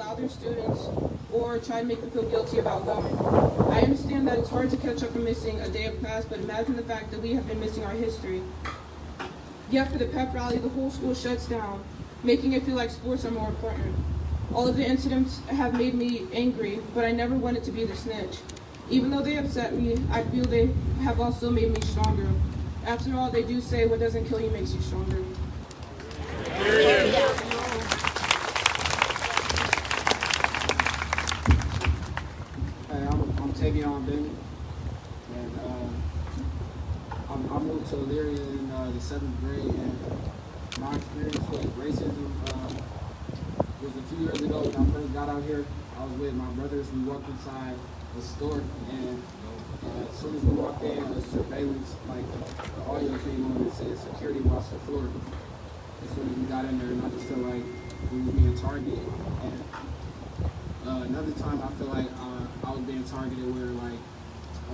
allow their students or try to make them feel guilty about going. I understand that it's hard to catch up on missing a day of class, but imagine the fact that we have been missing our history. Yet for the pep rally, the whole school shuts down, making it feel like sports are more important. All of the incidents have made me angry, but I never wanted to be the snitch. Even though they upset me, I feel they have also made me stronger. After all, they do say what doesn't kill you makes you stronger. Hey, I'm Tavion Benny, and I moved to Elyria in the 7th grade, and my experience with racism was a few years ago when I first got out here. I was with my brothers. We walked inside the store, and as soon as we walked in, the surveillance, like the audio came on and said security watch the floor. As soon as we got in there, and I just felt like we were being targeted. And another time I feel like I was being targeted where like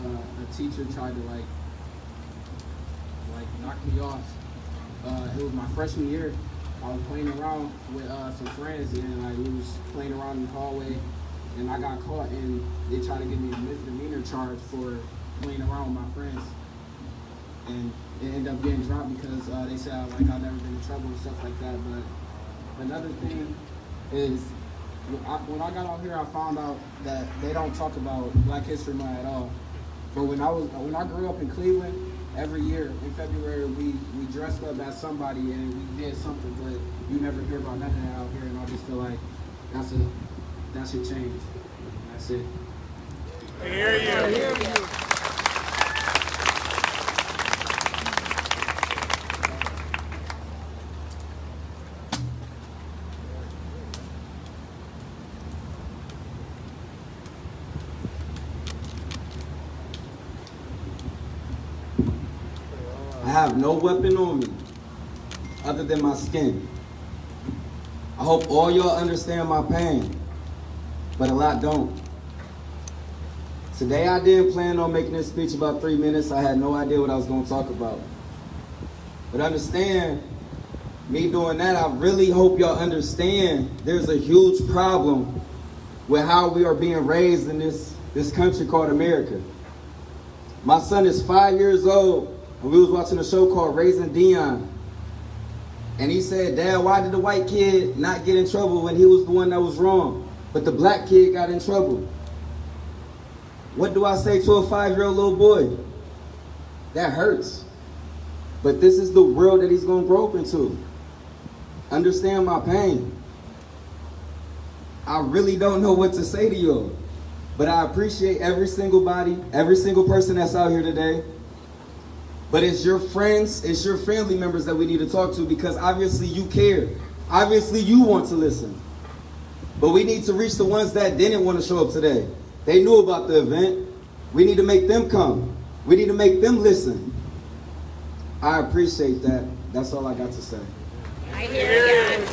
a teacher tried to like knock me off. It was my freshman year. I was playing around with some friends, and like we was playing around in the hallway, and I got caught, and they tried to give me a misdemeanor charge for playing around with my friends, and it ended up getting dropped because they said like I've never been in trouble and stuff like that. But another thing is when I got out here, I found out that they don't talk about Black History Month at all. But when I grew up in Cleveland, every year in February we dressed up as somebody and we did something, but you never hear about nothing out here, and I just feel like that should change. That's it. I hear you. I have no weapon on me other than my skin. I hope all y'all understand my pain, but a lot don't. Today I didn't plan on making this speech about 3 minutes. I had no idea what I was going to talk about. But understand, me doing that, I really hope y'all understand there's a huge problem with how we are being raised in this country called America. My son is 5 years old, and we was watching a show called Raising Dion. And he said, "Dad, why did the white kid not get in trouble when he was the one that was wrong, but the black kid got in trouble?" What do I say to a 5-year-old little boy? That hurts. But this is the world that he's going to grow up into. Understand my pain. I really don't know what to say to y'all, but I appreciate every single body, every single person that's out here today. But it's your friends, it's your family members that we need to talk to, because obviously you care. Obviously you want to listen. But we need to reach the ones that didn't want to show up today. They knew about the event. We need to make them come. We need to make them listen. I appreciate that. That's all I got to say. I hear you.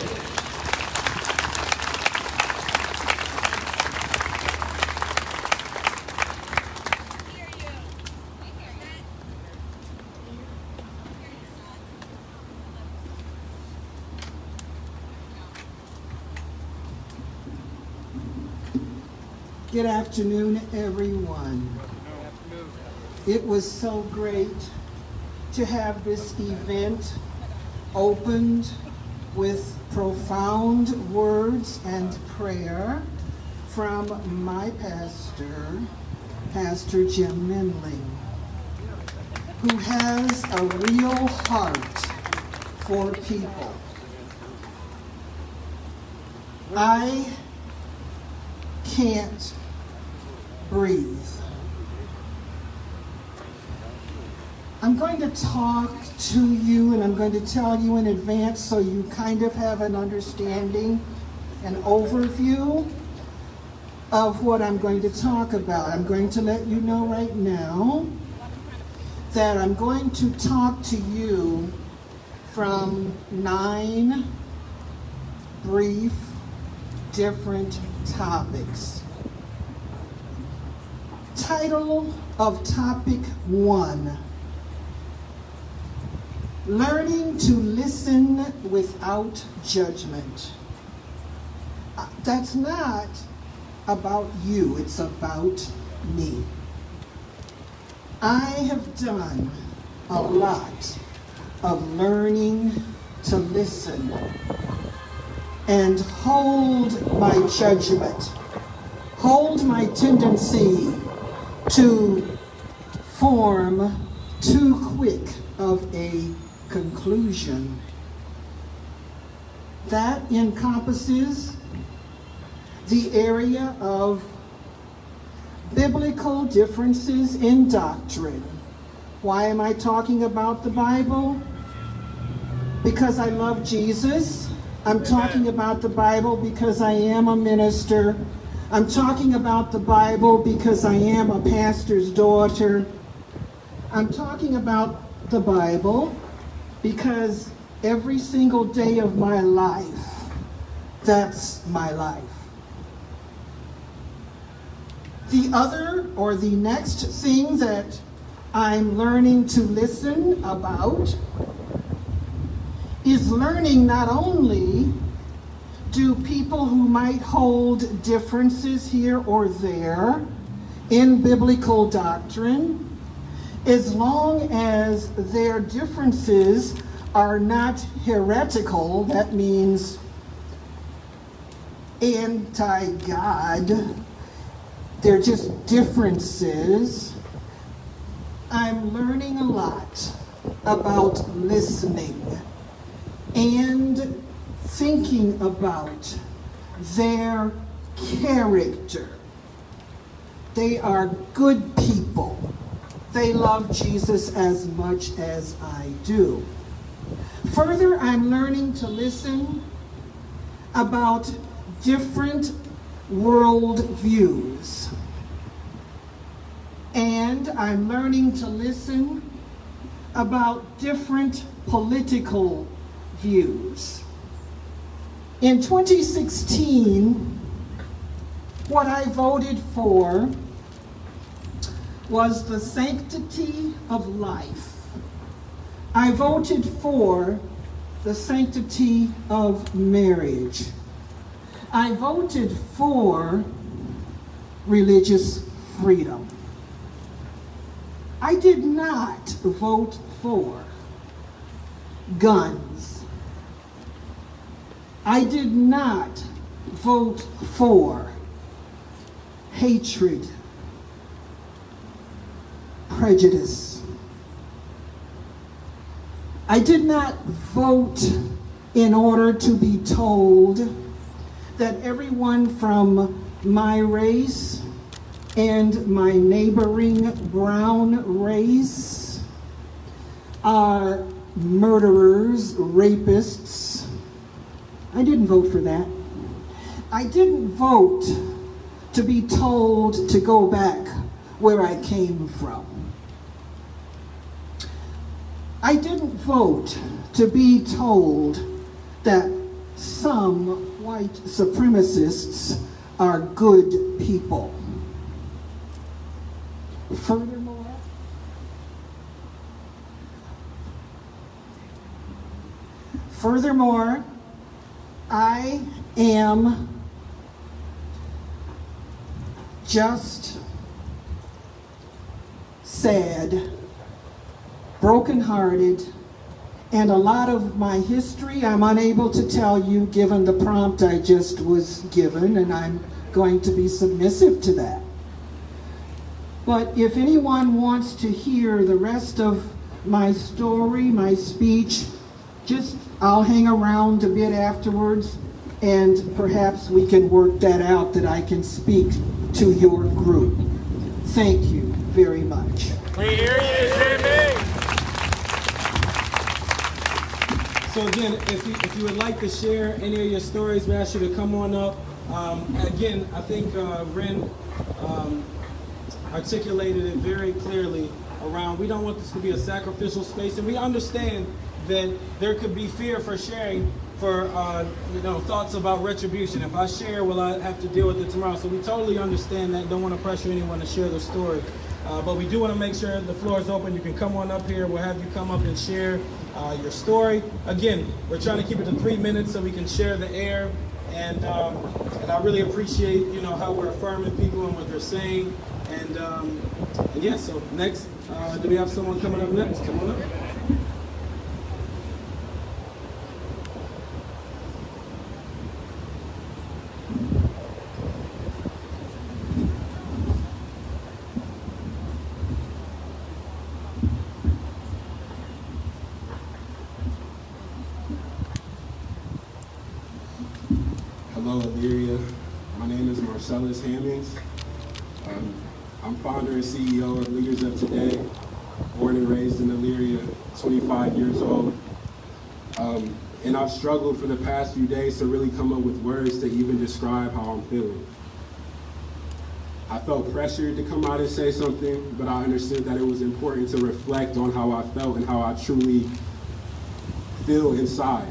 Good afternoon, everyone. It was so great to have this event opened with profound words and prayer from my pastor, Pastor Jim Minling, who has a real heart for people. I can't breathe. I'm going to talk to you, and I'm going to tell you in advance so you kind of have an understanding, an overview of what I'm going to talk about. I'm going to let you know right now that I'm going to talk to you from 9 brief, different topics. Title of topic 1: Learning to listen without judgment. That's not about you, it's about me. I have done a lot of learning to listen and hold my judgment, hold my tendency to form too quick of a conclusion. That encompasses the area of biblical differences in doctrine. Why am I talking about the Bible? Because I love Jesus. I'm talking about the Bible because I am a minister. I'm talking about the Bible because I am a pastor's daughter. I'm talking about the Bible because every single day of my life, that's my life. The other or the next thing that I'm learning to listen about is learning not only do people who might hold differences here or there in biblical doctrine, as long as their differences are not heretical, that means anti-God, they're just differences. I'm learning a lot about listening and thinking about their character. They are good people. They love Jesus as much as I do. Further, I'm learning to listen about different world views. And I'm learning to listen about different political views. In 2016, what I voted for was the sanctity of life. I voted for the sanctity of marriage. I voted for religious freedom. I did not vote for guns. I did not vote for hatred, prejudice. I did not vote in order to be told that everyone from my race and my neighboring brown race are murderers, rapists. I didn't vote for that. I didn't vote to be told to go back where I came from. I didn't vote to be told that some white supremacists are good people. Furthermore, I am just sad, brokenhearted, and a lot of my history I'm unable to tell you given the prompt I just was given, and I'm going to be submissive to that. But if anyone wants to hear the rest of my story, my speech, I'll hang around a bit afterwards, and perhaps we can work that out, that I can speak to your group. Thank you very much. We hear you, Jimmy. So again, if you would like to share any of your stories, we ask you to come on up. Again, I think Ren articulated it very clearly around, we don't want this to be a sacrificial space, and we understand that there could be fear for sharing, for thoughts about retribution. If I share, will I have to deal with it tomorrow? So we totally understand that. Don't want to pressure anyone to share their story. But we do want to make sure the floor is open. You can come on up here. We'll have you come up and share your story. Again, we're trying to keep it to 3 minutes so we can share the air and I really appreciate, you know, how we're affirming people and what they're saying. And yeah, so next, do we have someone coming up next? Come on up. Hello, Elyria. My name is Marcellus Hammonds. I'm founder and CEO of Leaders of Today, born and raised in Elyria, 25 years old. And I've struggled for the past few days to really come up with words to even describe how I'm feeling. I felt pressured to come out and say something, but I understood that it was important to reflect on how I felt and how I truly feel inside.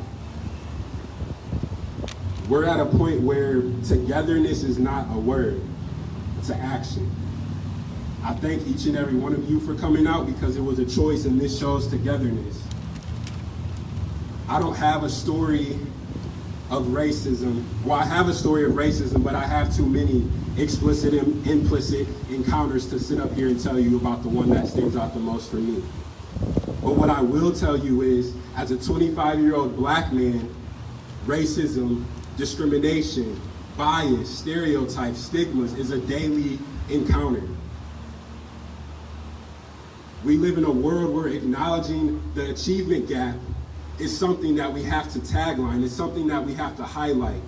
We're at a point where togetherness is not a word, it's an action. I thank each and every one of you for coming out because it was a choice and this shows togetherness. I don't have a story of racism. Well, I have a story of racism, but I have too many explicit and implicit encounters to sit up here and tell you about the one that stands out the most for me. But what I will tell you is, as a 25-year-old black man, racism, discrimination, bias, stereotypes, stigmas is a daily encounter. We live in a world where acknowledging the achievement gap is something that we have to tagline, it's something that we have to highlight.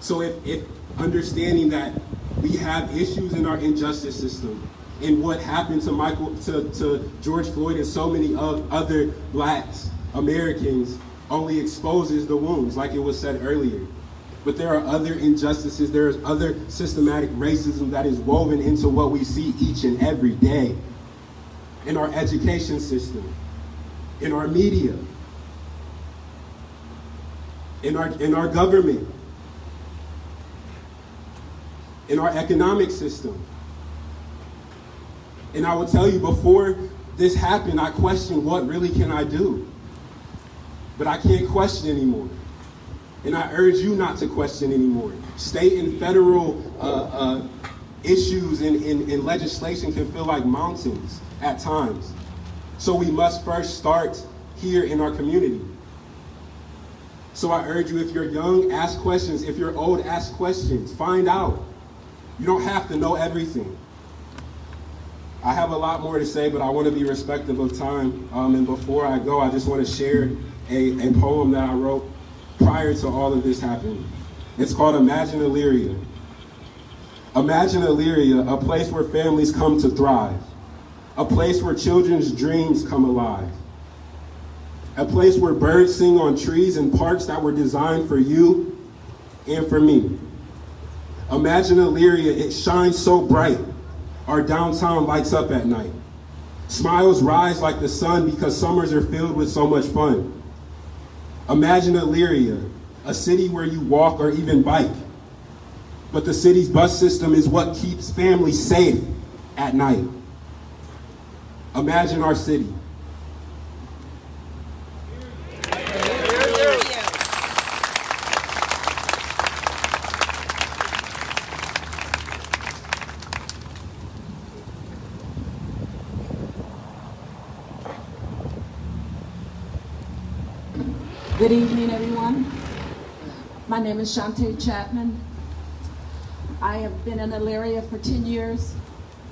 So if understanding that we have issues in our injustice system, and what happened to George Floyd and so many other blacks, Americans, only exposes the wounds, like it was said earlier. But there are other injustices, there's other systematic racism that is woven into what we see each and every day. In our education system, in our media, in our government, in our economic system. And I will tell you, before this happened, I questioned what really can I do? But I can't question anymore. And I urge you not to question anymore. State and federal issues and legislation can feel like mountains at times. So we must first start here in our community. So I urge you, if you're young, ask questions. If you're old, ask questions. Find out. You don't have to know everything. I have a lot more to say, but I want to be respectful of time. And before I go, I just want to share a poem that I wrote prior to all of this happening. It's called Imagine Elyria. Imagine Elyria, a place where families come to thrive. A place where children's dreams come alive. A place where birds sing on trees and parks that were designed for you and for me. Imagine Elyria, it shines so bright. Our downtown lights up at night. Smiles rise like the sun because summers are filled with so much fun. Imagine Elyria, a city where you walk or even bike. But the city's bus system is what keeps families safe at night. Imagine our city. Good evening, everyone. My name is Shantae Chapman. I have been in Elyria for 10 years,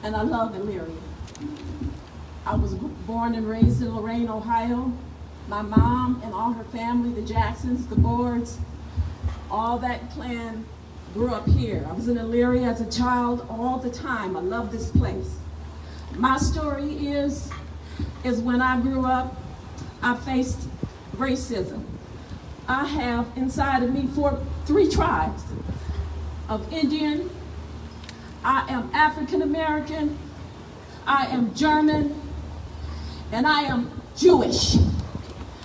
and I love Elyria. I was born and raised in Lorain, Ohio. My mom and all her family, the Jacksons, the Boards, all that clan grew up here. I was in Elyria as a child all the time. I love this place. My story is when I grew up, I faced racism. I have inside of me three tribes of Indian, I am African American, I am German, and I am Jewish.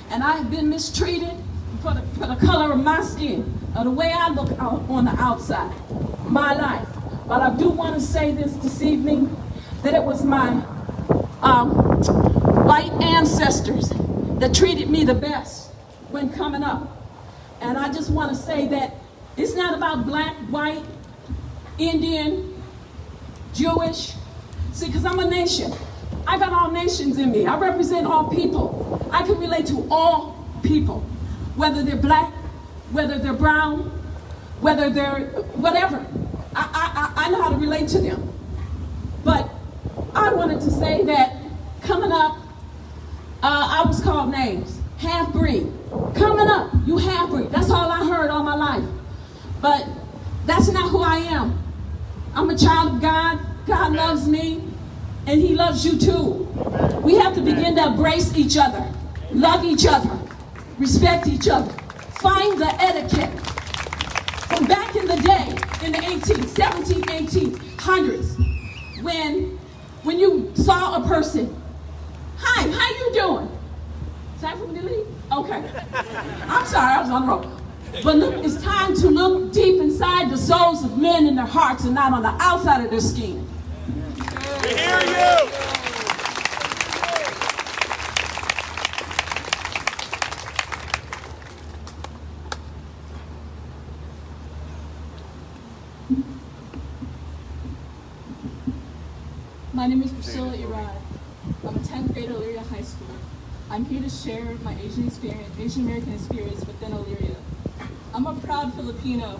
And I have been mistreated for the color of my skin, or the way I look out on the outside, my life. But I do want to say this evening, that it was my white ancestors that treated me the best when coming up. And I just want to say that it's not about black, white, Indian, Jewish. See, because I'm a nation. I got all nations in me. I represent all people. I can relate to all people, whether they're black, whether they're brown, whether they're whatever. I know how to relate to them. But I wanted to say that coming up, I was called names. Half-breed. Coming up, you half-breed. That's all I heard all my life. But that's not who I am. I'm a child of God. God loves me, and he loves you too. We have to begin to embrace each other, love each other, respect each other, find the etiquette. From back in the day, in the 1800s, when you saw a person, hi, how you doing? Is that from Elyria? Okay. I'm sorry, I was on the road. But look, it's time to look deep inside the souls of men in their hearts and not on the outside of their skin. We hear you. My name is Priscilla Irad. I'm a 10th grade at Elyria High School. I'm here to share my Asian American experience within Elyria. I'm a proud Filipino,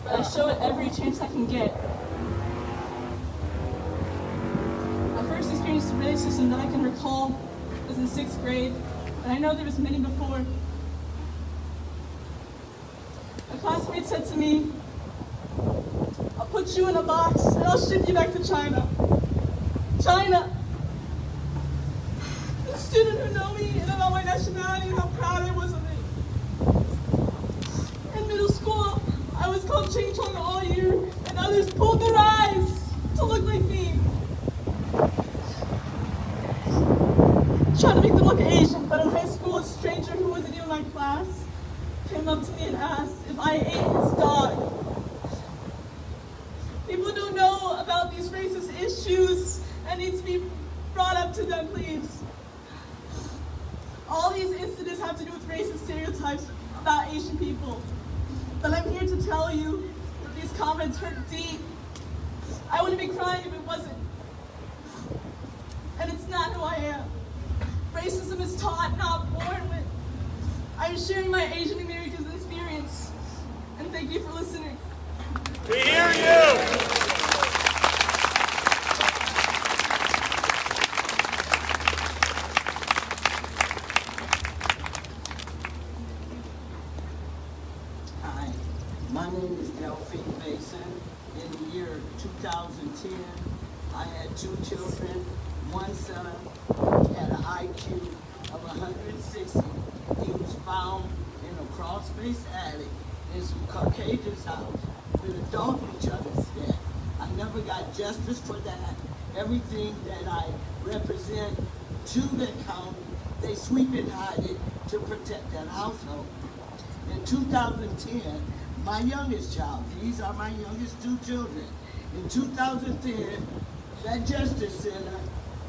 but I show it every chance I can get. My first experience with racism that I can recall was in 6th grade, and I know there was many before. A classmate said to me, "I'll put you in a box and I'll ship you back to China." China. The student who know me and about my nationality and how proud I was of it. In middle school, I was called Ching Chong all year, and others pulled their eyes to look like me. Trying to make them look Asian, but in high school, a stranger who wasn't even in my class came up to me and asked if I ate his dog. People don't know about these racist issues and needs to be brought up to them, please. All these incidents have to do with racist stereotypes about Asian people. But I'm here to tell you that these comments hurt deep. I wouldn't be crying if it wasn't. And it's not who I am. Racism is taught, not born with. I'm sharing my Asian American experience. And thank you for listening. We hear you. Hi, my name is Delphine Mason. In the year 2010, I had 2 children. One son had an IQ of 160. He was found in a crawl-space attic in some Caucasian's house with a dog each other's death. I never got justice for that. Everything that I represent to the county, they sweep and hide it to protect that household. In 2010, my youngest child, these are my youngest 2 children. In 2010, that Justice Center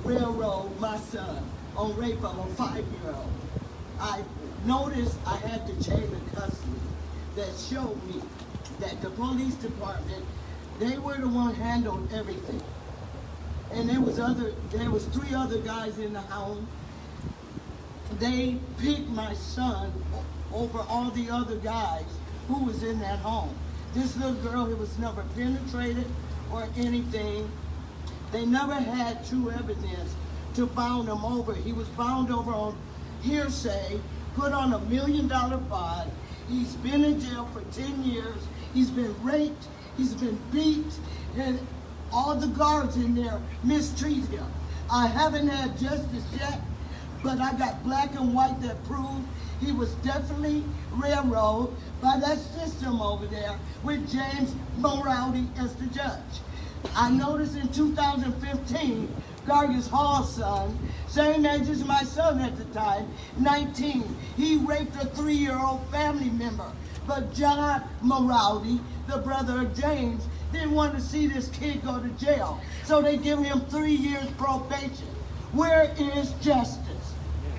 railroaded my son on rape of a 5-year-old. I noticed I had the chain of custody that showed me that the police department, they were the one handled everything. And there was 3 other guys in the home. They picked my son over all the other guys who was in that home. This little girl, he was never penetrated or anything. They never had true evidence to bound him over. He was bound over on hearsay, put on $1 million bond. He's been in jail for 10 years. He's been raped, he's been beat, and all the guards in there mistreat him. I haven't had justice yet, but I got black and white that prove he was definitely railroaded by that system over there with James Morality as the judge. I noticed in 2015, Gargis Hall's son, same age as my son at the time, 19, he raped a 3-year-old family member. But John Morality, the brother of James, didn't want to see this kid go to jail. So they give him 3 years probation. Where is justice?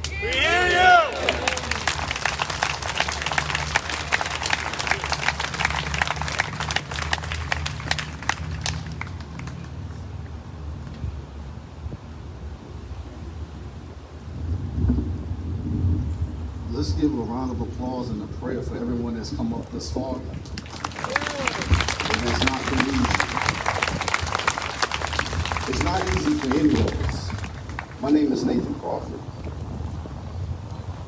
We hear you. give a round of applause and a prayer for everyone that's come up this far. It has not been easy. It's not easy for any of us. My name is Nathan Crawford.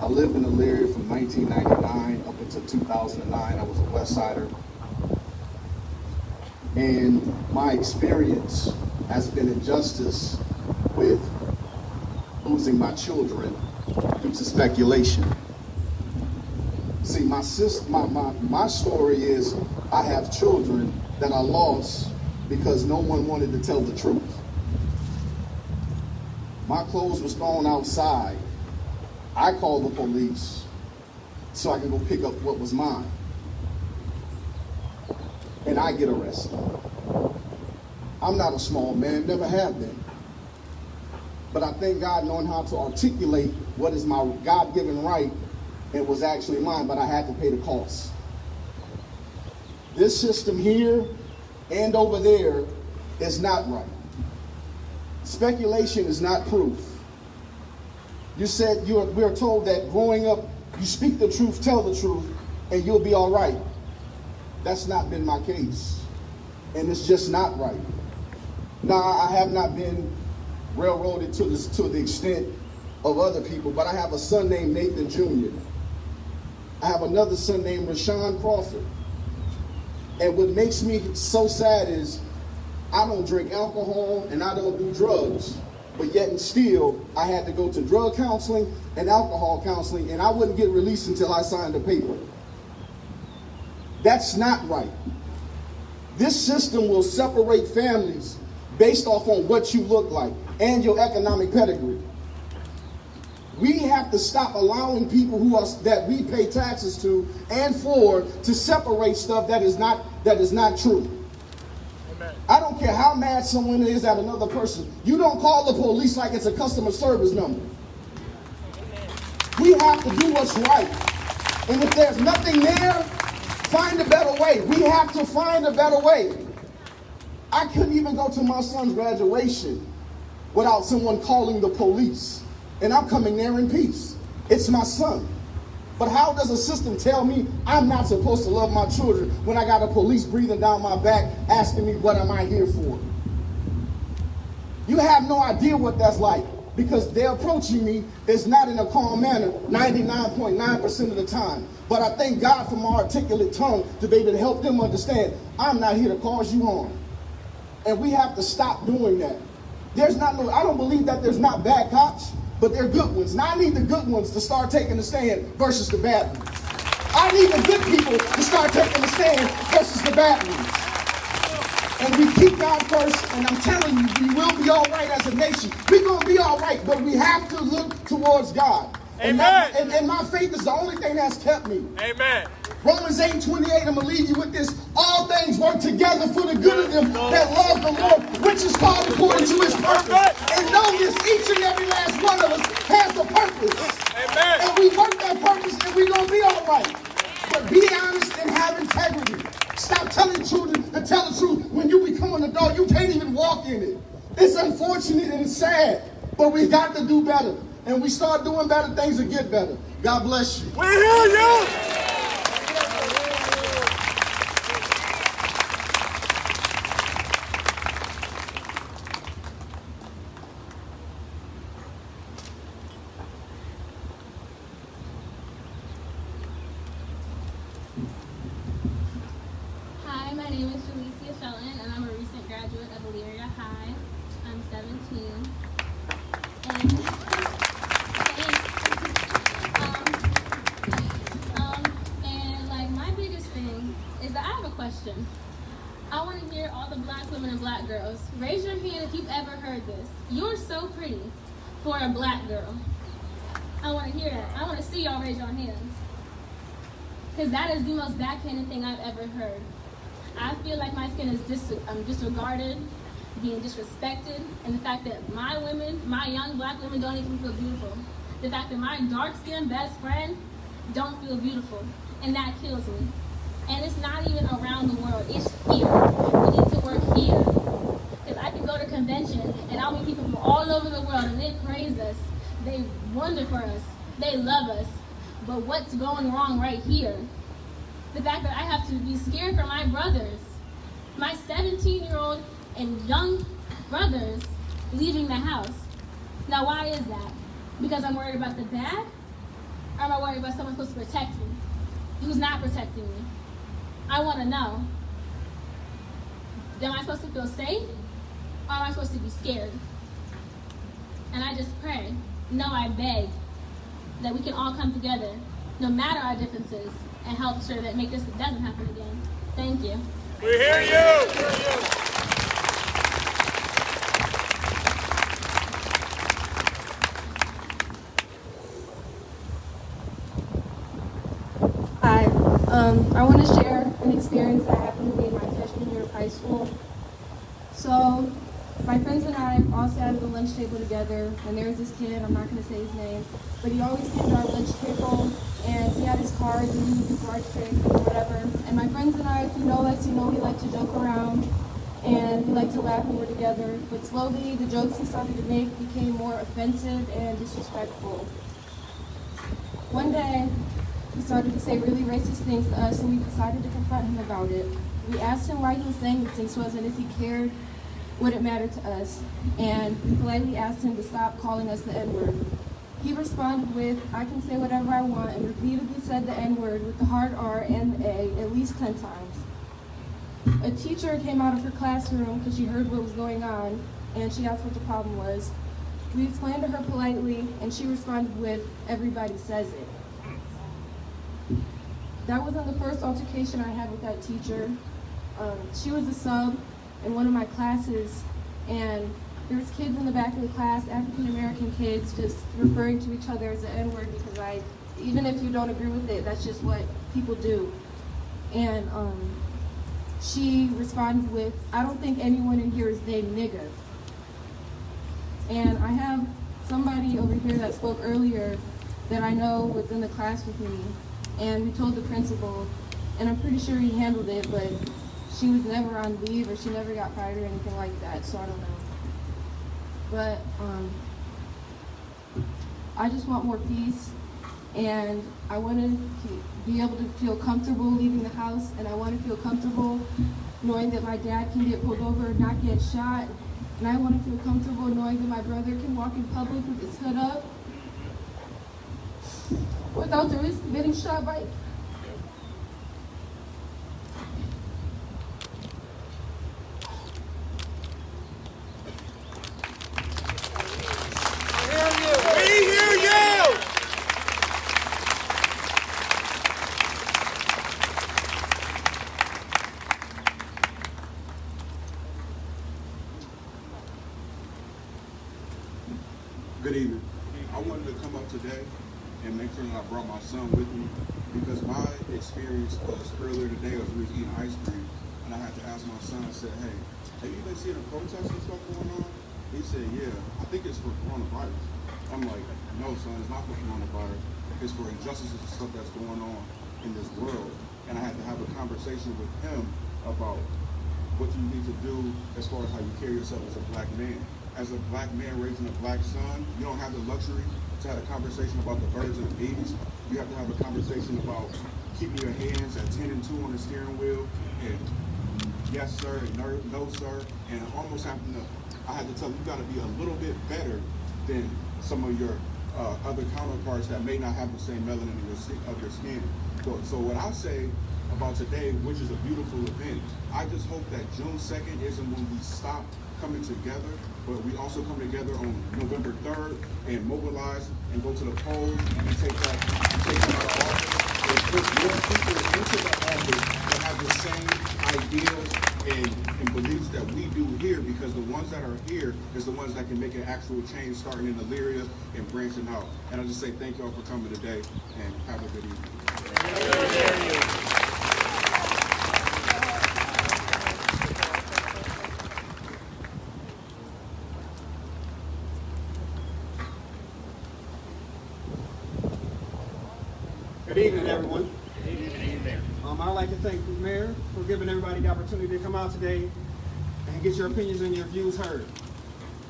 I lived in Elyria from 1999 up until 2009. I was a West Sider. And my experience has been injustice with losing my children due to speculation. See, my story is I have children that I lost because no one wanted to tell the truth. My clothes was thrown outside. I called the police so I can go pick up what was mine. And I get arrested. I'm not a small man, never have been. But I thank God knowing how to articulate what is my God-given right and was actually mine, but I had to pay the cost. This system here and over there is not right. Speculation is not proof. You said we are told that growing up, you speak the truth, tell the truth, and you'll be all right. That's not been my case, and it's just not right. Now, I have not been railroaded to the extent of other people, but I have a son named Nathan Jr. I have another son named Rashawn Crawford. And what makes me so sad is I don't drink alcohol and I don't do drugs, but yet and still I had to go to drug counseling and alcohol counseling, and I wouldn't get released until I signed a paper. That's not right. This system will separate families based off on what you look like and your economic pedigree. We have to stop allowing people that we pay taxes to and for to separate stuff that is not true. Amen. I don't care how mad someone is at another person. You don't call the police like it's a customer service number. We have to do what's right. And if there's nothing there, find a better way. We have to find a better way. I couldn't even go to my son's graduation without someone calling the police. And I'm coming there in peace. It's my son. But how does a system tell me I'm not supposed to love my children when I got a police breathing down my back asking me what am I here for? You have no idea what that's like, because they're approaching me is not in a calm manner 99.9% of the time. But I thank God for my articulate tongue to be able to help them understand I'm not here to cause you harm. And we have to stop doing that. I don't believe that there's not bad cops, but they're good ones. Now I need the good ones to start taking the stand versus the bad ones. I need the good people to start taking the stand versus the bad ones. And we keep God first, and I'm telling you, we will be all right as a nation. We're going to be all right, but we have to look towards God. Amen. And my faith is the only thing that's kept me. Amen. Romans 8:28, I'm going to leave you with this. All things work together for the good of them that love the Lord, which is called according to his purpose. And know this, each and every last one of us has a purpose. Amen. And we work that purpose, and we're going to be all right. But be honest and have integrity. Stop telling children to tell the truth. When you become an adult, you can't even walk in it. It's unfortunate and it's sad, but we got to do better. And we start doing better, things will get better. God bless you. We hear you. Hi, my name is Jalecia Shelton, and I'm a recent graduate of Elyria High. I'm 17. And like my biggest thing is that I have a question. I want to hear all the black women and black girls. Raise your hand if you've ever heard this. You're so pretty for a black girl. I want to hear that. I want to see y'all raise your hands. Because that is the most backhanded thing I've ever heard. I feel like my skin is disregarded, being disrespected, and the fact that my women, my young black women, don't even feel beautiful. The fact that my dark-skinned best friend don't feel beautiful, and that kills me. And it's not even around the world, it's here. We need to work here. Because I can go to convention, and I'll meet people from all over the world, and they praise us. They wonder for us. They love us. But what's going wrong right here? The fact that I have to be scared for my brothers, my 17-year-old and young brothers leaving the house. Now, why is that? Because I'm worried about the dad? Or am I worried about someone supposed to protect me who's not protecting me? I want to know. Am I supposed to feel safe? Or am I supposed to be scared? And I just pray, no, I beg, that we can all come together, no matter our differences, and help sure that this doesn't happen again. Thank you. We hear you! Hi, I want to share an experience that happened to me in my freshman year of high school. So, my friends and I all sat at the lunch table together, and there was this kid, I'm not going to say his name, but he always came to our lunch table, and he had his cards, and he would do card tricks or whatever. And my friends and I, if you know us, you know we like to joke around, and we like to laugh when we're together. But slowly, the jokes he started to make became more offensive and disrespectful. One day, he started to say really racist things to us, and we decided to confront him about it. We asked him why he was saying these things to us, and if he cared, would it matter to us? And we politely asked him to stop calling us the N-word. He responded with, I can say whatever I want, and repeatedly said the N-word with the hard R and the A at least 10 times. A teacher came out of her classroom because she heard what was going on, and she asked what the problem was. We explained to her politely, and she responded with, everybody says it. That wasn't the first altercation I had with that teacher. She was a sub in one of my classes, and there was kids in the back of the class, African American kids, just referring to each other as the N-word because even if you don't agree with it, that's just what people do. And she responded with, I don't think anyone in here is named nigga. And I have somebody over here that spoke earlier that I know was in the class with me, and we told the principal, and I'm pretty sure he handled it, but she was never on leave or she never got fired or anything like that, so I don't know. But I just want more peace, and I want to be able to feel comfortable leaving the house, and I want to feel comfortable knowing that my dad can get pulled over and not get shot, and I want to feel comfortable knowing that my brother can walk in public with his hood up without the risk of getting shot by. We hear you! Good evening. I wanted to come up today and make sure that I brought my son with me because my experience was earlier today as we was eating ice cream, and I had to ask my son, I said, hey, have you been seeing the protests and stuff going on? He said, yeah, I think it's for coronavirus. I'm like, no, son, it's not for coronavirus. It's for injustices and stuff that's going on in this world. And I had to have a conversation with him about what you need to do as far as how you carry yourself as a black man. As a black man raising a black son, you don't have the luxury to have a conversation about the birds and the bees. You have to have a conversation about keeping your hands at 10 and 2 on the steering wheel, and yes sir, and no sir, and almost having to, I had to tell him, you gotta be a little bit better than some of your other counterparts that may not have the same melanin of your skin. So what I say about today, which is a beautiful event, I just hope that June 2nd isn't when we stop coming together, but we also come together on November 3rd and mobilize and go to the polls and take them out of office and put more people into the office that have the same ideals and beliefs that we do here, because the ones that are here is the ones that can make an actual change starting in Elyria and branching out. And I just say thank y'all for coming today and have a good evening. Good evening, everyone. I'd like to thank the mayor for giving everybody the opportunity to come out today and get your opinions and your views heard.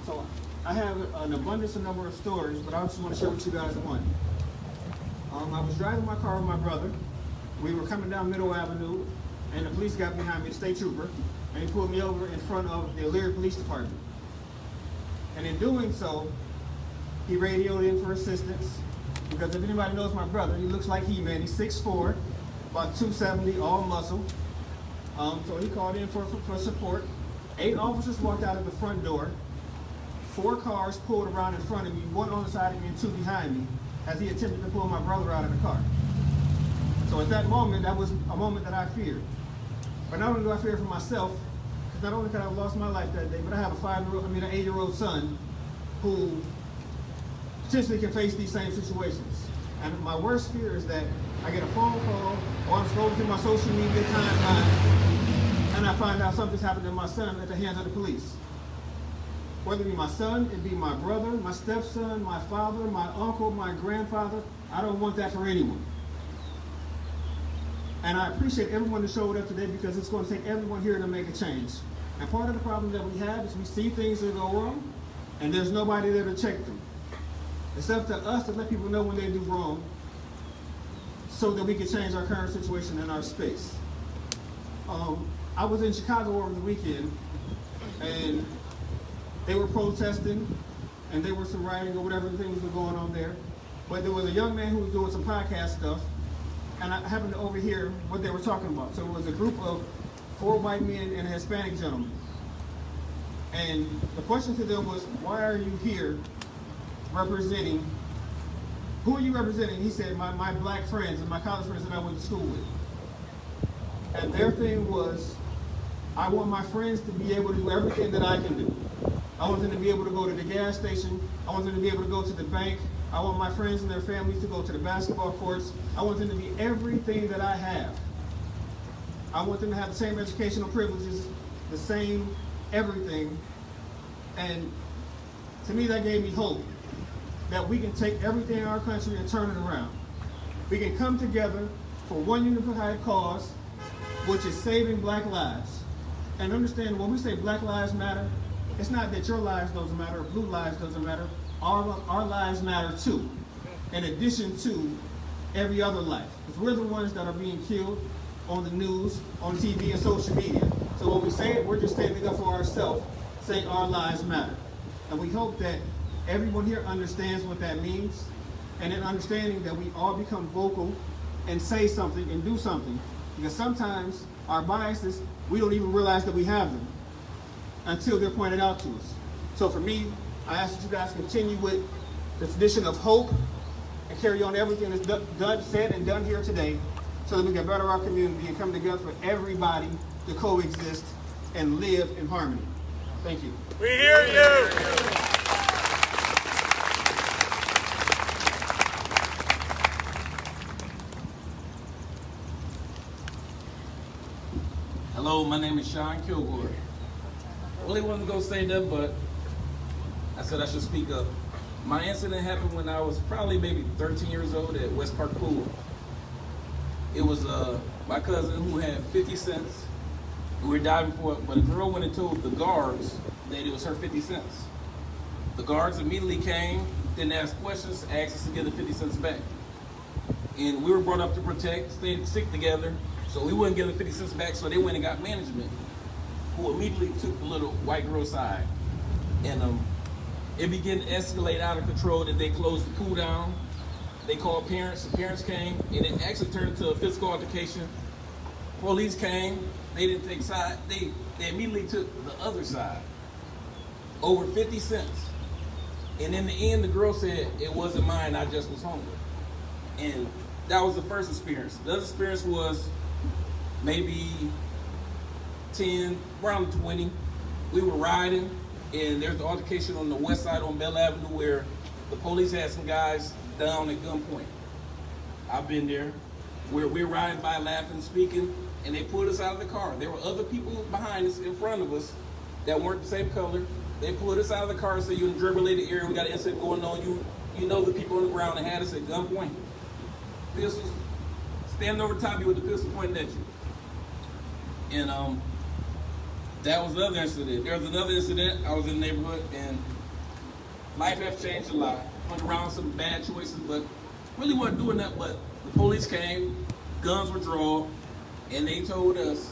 So I have an abundance of number of stories, but I just want to share with you guys one. I was driving my car with my brother. We were coming down Middle Avenue, and the police got behind me, a state trooper, and he pulled me over in front of the Elyria Police Department. And in doing so, he radioed in for assistance, because if anybody knows my brother, he looks like He-Man. He's 6'4", about 270, all muscle. So he called in for support. 8 officers walked out of the front door. 4 cars pulled around in front of me, 1 on the side of me and 2 behind me, as he attempted to pull my brother out of the car. So at that moment, that was a moment that I feared. But not only do I fear for myself, because not only could I have lost my life that day, but I have an 8-year-old son who potentially can face these same situations. And my worst fear is that I get a phone call, or I'm scrolling through my social media timeline, and I find out something's happened to my son at the hands of the police. Whether it be my son, it be my brother, my stepson, my father, my uncle, my grandfather, I don't want that for anyone. And I appreciate everyone that showed up today, because it's going to take everyone here to make a change. And part of the problem that we have is we see things that go wrong, and there's nobody there to check them. It's up to us to let people know when they do wrong, so that we can change our current situation in our space. I was in Chicago over the weekend, and they were protesting, and there was some rioting or whatever things were going on there. But there was a young man who was doing some podcast stuff, and I happened to overhear what they were talking about. So it was a group of 4 white men and a Hispanic gentleman. And the question to them was, why are you here representing? Who are you representing? He said, my black friends and my college friends that I went to school with. And their thing was, I want my friends to be able to do everything that I can do. I want them to be able to go to the gas station. I want them to be able to go to the bank. I want my friends and their families to go to the basketball courts. I want them to be everything that I have. I want them to have the same educational privileges, the same everything. And to me, that gave me hope that we can take everything in our country and turn it around. We can come together for one unified cause, which is saving black lives. And understand, when we say Black Lives Matter, it's not that your lives doesn't matter or blue lives doesn't matter. Our lives matter too, in addition to every other life. Because we're the ones that are being killed on the news, on TV, and social media. So when we say it, we're just standing up for ourselves, saying our lives matter. And we hope that everyone here understands what that means, and in understanding that we all become vocal and say something and do something. Because sometimes our biases, we don't even realize that we have them until they're pointed out to us. So for me, I ask that you guys continue with the tradition of hope and carry on everything that's said and done here today, so that we can better our community and come together for everybody to coexist and live in harmony. Thank you. We hear you. Hello, my name is Sean Kilgore. I really wasn't going to say that, but I said I should speak up. My incident happened when I was probably maybe 13 years old at West Park Pool. It was my cousin who had 50 cents. We were diving for it, but a girl went and told the guards that it was her 50 cents. The guards immediately came, didn't ask questions, asked us to give the 50 cents back. And we were brought up to protect, stick together, so we wouldn't give the 50 cents back, so they went and got management, who immediately took the little white girl's side. And it began to escalate out of control that they closed the pool down. They called parents, the parents came, and it actually turned into a physical altercation. Police came, they didn't take side, they immediately took the other side. Over 50 cents. And in the end, the girl said, it wasn't mine, I just was hungry. And that was the first experience. The other experience was maybe 10, around 20. We were riding, and there's the altercation on the west side on Bell Avenue where the police had some guys down at gunpoint. I've been there, where we're riding by laughing, speaking, and they pulled us out of the car. There were other people behind us, in front of us, that weren't the same color. They pulled us out of the car and said, you're in the drug-related area, we got an incident going on, you know the people on the ground, and had us at gunpoint. Pistols, standing over top of you with the pistol pointing at you. And that was the other incident. There was another incident, I was in the neighborhood, and life has changed a lot. Went around some bad choices, but really wasn't doing that, but the police came, guns were drawn, and they told us,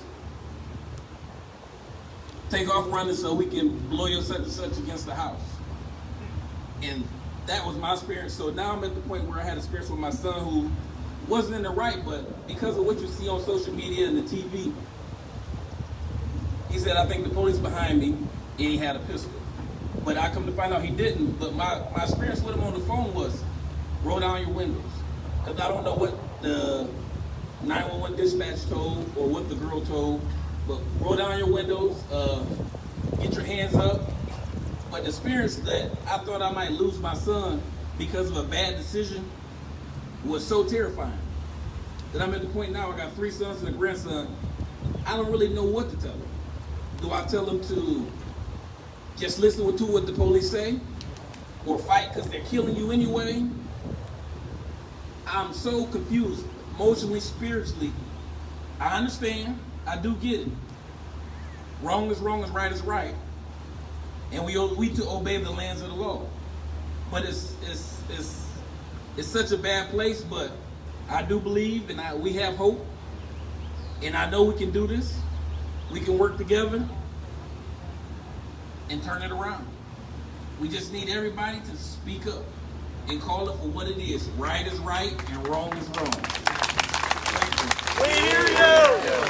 take off running so we can blow your such and such against the house. And that was my experience. So now I'm at the point where I had experience with my son who wasn't in the right, but because of what you see on social media and the TV, he said, I think the police behind me, and he had a pistol. But I come to find out he didn't. But my experience with him on the phone was, roll down your windows. Because I don't know what the 911 dispatch told or what the girl told, but roll down your windows, get your hands up. But the experience that I thought I might lose my son because of a bad decision was so terrifying that I'm at the point now, I got 3 sons and a grandson, I don't really know what to tell them. Do I tell them to just listen to what the police say or fight because they're killing you anyway? I'm so confused, emotionally, spiritually. I understand, I do get it. Wrong is wrong, and right is right. And we to obey the lands of the law. But it's such a bad place, but I do believe and we have hope. And I know we can do this. We can work together and turn it around. We just need everybody to speak up and call it for what it is. Right is right and wrong is wrong. We hear you!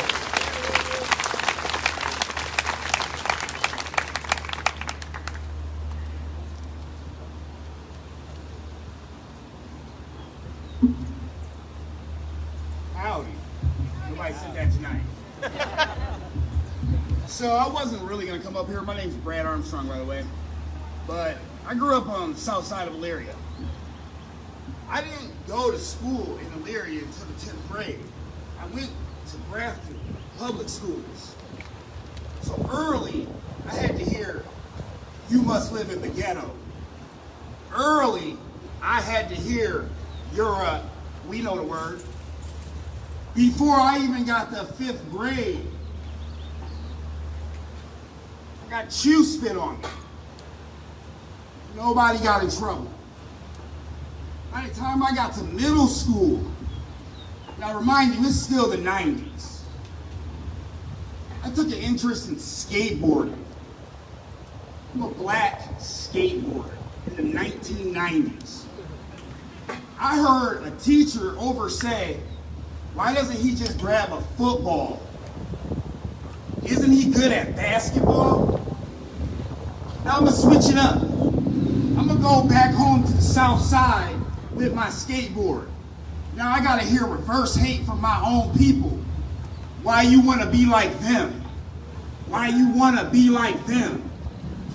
Howdy. Nobody said that tonight. So I wasn't really going to come up here. My name's Brad Armstrong, by the way. But I grew up on the south side of Elyria. I didn't go to school in Elyria until the 10th grade. I went to Grafton public schools. So early, I had to hear, you must live in the ghetto. Early, I had to hear, you're a, we know the word. Before I even got to 5th grade, I got chew spit on me. Nobody got in trouble. By the time I got to middle school, now remind you, it's still the 90s. I took an interest in skateboarding. I'm a black skateboarder in the 1990s. I heard a teacher over say, why doesn't he just grab a football? Isn't he good at basketball? Now I'm gonna switch it up. I'm gonna go back home to the south side with my skateboard. Now I gotta hear reverse hate from my own people. Why you wanna be like them? Why you wanna be like them?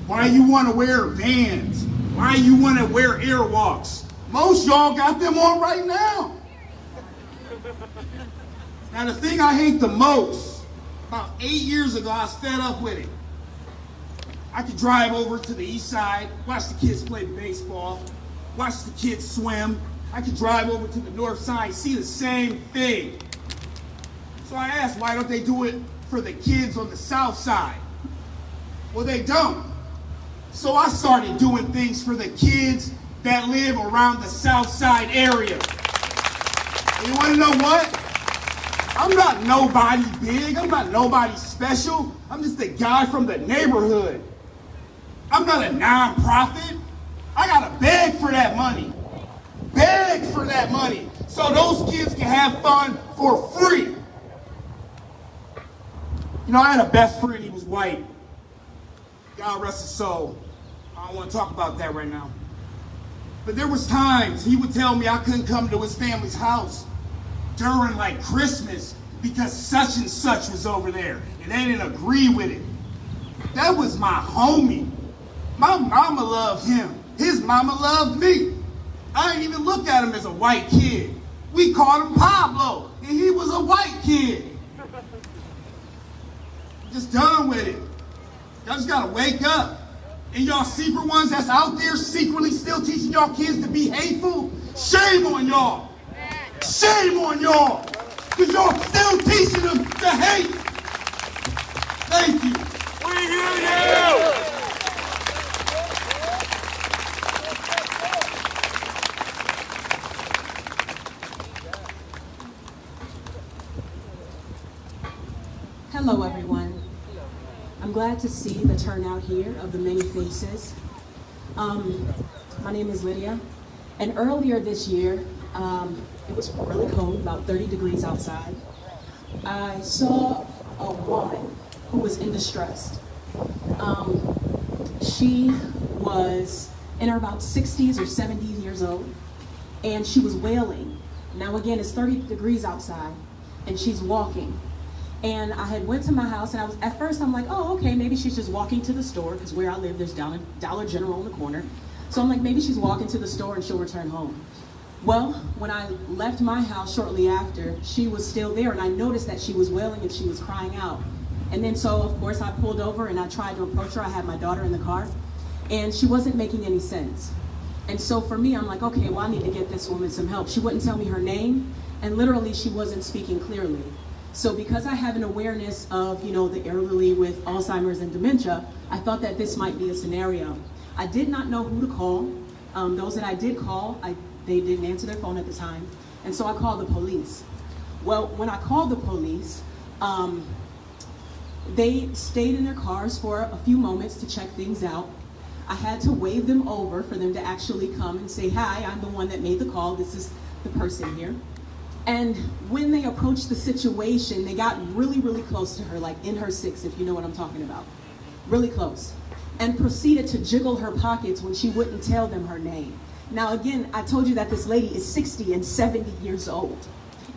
Why you wanna wear Vans? Why you wanna wear Airwalks? Most y'all got them on right now. Now the thing I hate the most, about 8 years ago I was fed up with it. I could drive over to the east side, watch the kids play baseball, watch the kids swim. I could drive over to the north side, see the same thing. So I asked, why don't they do it for the kids on the south side? Well, they don't. So I started doing things for the kids that live around the south side area. And you want to know what? I'm not nobody big. I'm not nobody special. I'm just a guy from the neighborhood. I'm not a nonprofit. I gotta beg for that money. Beg for that money so those kids can have fun for free. You know, I had a best friend, he was white. God rest his soul. I don't want to talk about that right now. But there was times he would tell me I couldn't come to his family's house during like Christmas because such and such was over there and they didn't agree with it. That was my homie. My mama loved him. His mama loved me. I didn't even look at him as a white kid. We called him Pablo, and he was a white kid. Just done with it. Y'all just gotta wake up. And y'all secret ones that's out there secretly still teaching y'all kids to be hateful, shame on y'all. Shame on y'all. Because y'all still teaching them to hate. Thank you. We hear you! everyone. I'm glad to see the turnout here of the many faces. My name is Elyria, and earlier this year, it was really cold, about 30 degrees outside. I saw a woman who was in distress. She was in her about 60s or 70s years old, and she was wailing. Now again, it's 30 degrees outside, and she's walking. And I had went to my house, and at first I'm like, oh, okay, maybe she's just walking to the store, because where I live, there's Dollar General in the corner. So I'm like, maybe she's walking to the store and she'll return home. Well, when I left my house shortly after, she was still there, and I noticed that she was wailing and she was crying out. And then so, of course, I pulled over and I tried to approach her. I had my daughter in the car, and she wasn't making any sense. And so for me, I'm like, okay, well, I need to get this woman some help. She wouldn't tell me her name, and literally she wasn't speaking clearly. So because I have an awareness of, the elderly with Alzheimer's and dementia, I thought that this might be a scenario. I did not know who to call. Those that I did call, they didn't answer their phone at the time. And so I called the police. Well, when I called the police, they stayed in their cars for a few moments to check things out. I had to wave them over for them to actually come and say, hi, I'm the one that made the call. This is the person here. And when they approached the situation, they got really, really close to her, like in her six, if you know what I'm talking about. Really close. And proceeded to jiggle her pockets when she wouldn't tell them her name. Now again, I told you that this lady is 60 and 70 years old.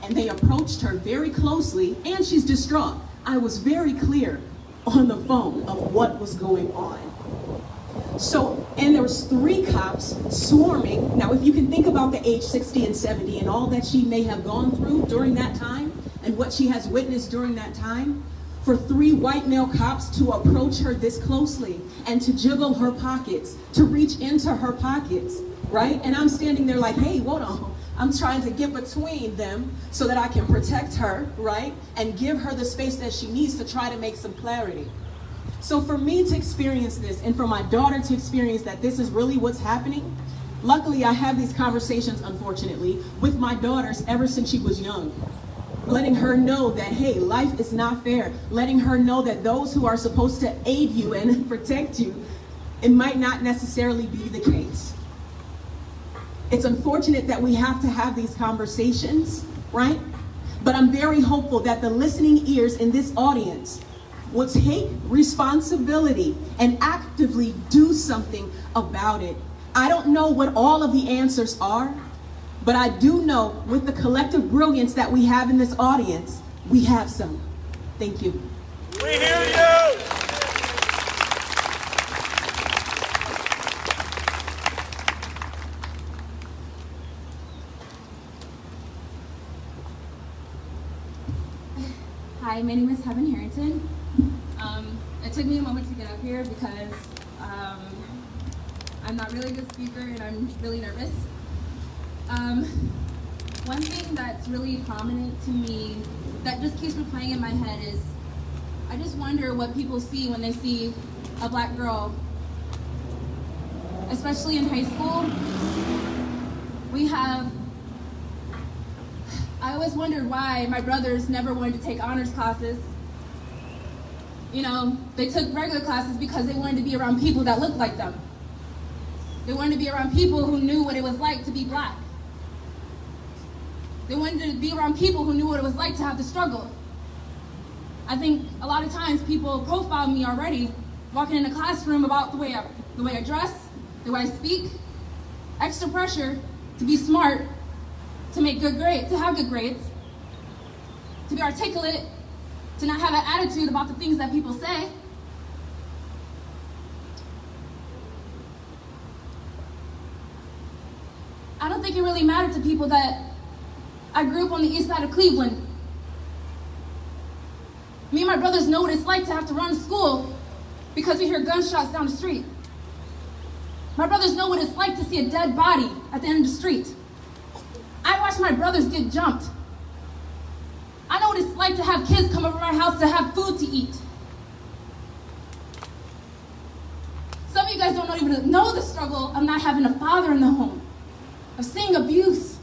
And they approached her very closely, and she's distraught. I was very clear on the phone of what was going on. So, and there was 3 cops swarming. Now, if you can think about the age 60 and 70 and all that she may have gone through during that time and what she has witnessed during that time, for 3 white male cops to approach her this closely and to jiggle her pockets, to reach into her pockets, right? And I'm standing there like, hey, hold on. I'm trying to get between them so that I can protect her, right? And give her the space that she needs to try to make some clarity. So for me to experience this and for my daughter to experience that this is really what's happening, luckily I have these conversations, unfortunately, with my daughters ever since she was young. Letting her know that, hey, life is not fair. Letting her know that those who are supposed to aid you and protect you, it might not necessarily be the case. It's unfortunate that we have to have these conversations, right? But I'm very hopeful that the listening ears in this audience will take responsibility and actively do something about it. I don't know what all of the answers are, but I do know with the collective brilliance that we have in this audience, we have some. Thank you. We hear you! Hi, my name is Heaven Harrington. It took me a moment to get up here because I'm not really a good speaker and I'm really nervous. One thing that's really prominent to me that just keeps replaying in my head is I just wonder what people see when they see a black girl, especially in high school. I always wondered why my brothers never wanted to take honors classes. They took regular classes because they wanted to be around people that looked like them. They wanted to be around people who knew what it was like to be black. They wanted to be around people who knew what it was like to have to struggle. I think a lot of times people profile me already, walking in a classroom about the way I dress, the way I speak, extra pressure to be smart, to make good grades, to have good grades, to be articulate, to not have an attitude about the things that people say. I don't think it really mattered to people that I grew up on the east side of Cleveland. Me and my brothers know what it's like to have to run to school because we hear gunshots down the street. My brothers know what it's like to see a dead body at the end of the street. I watched my brothers get jumped. I know what it's like to have kids come over my house to have food to eat. Some of you guys don't even know the struggle of not having a father in the home, of seeing abuse,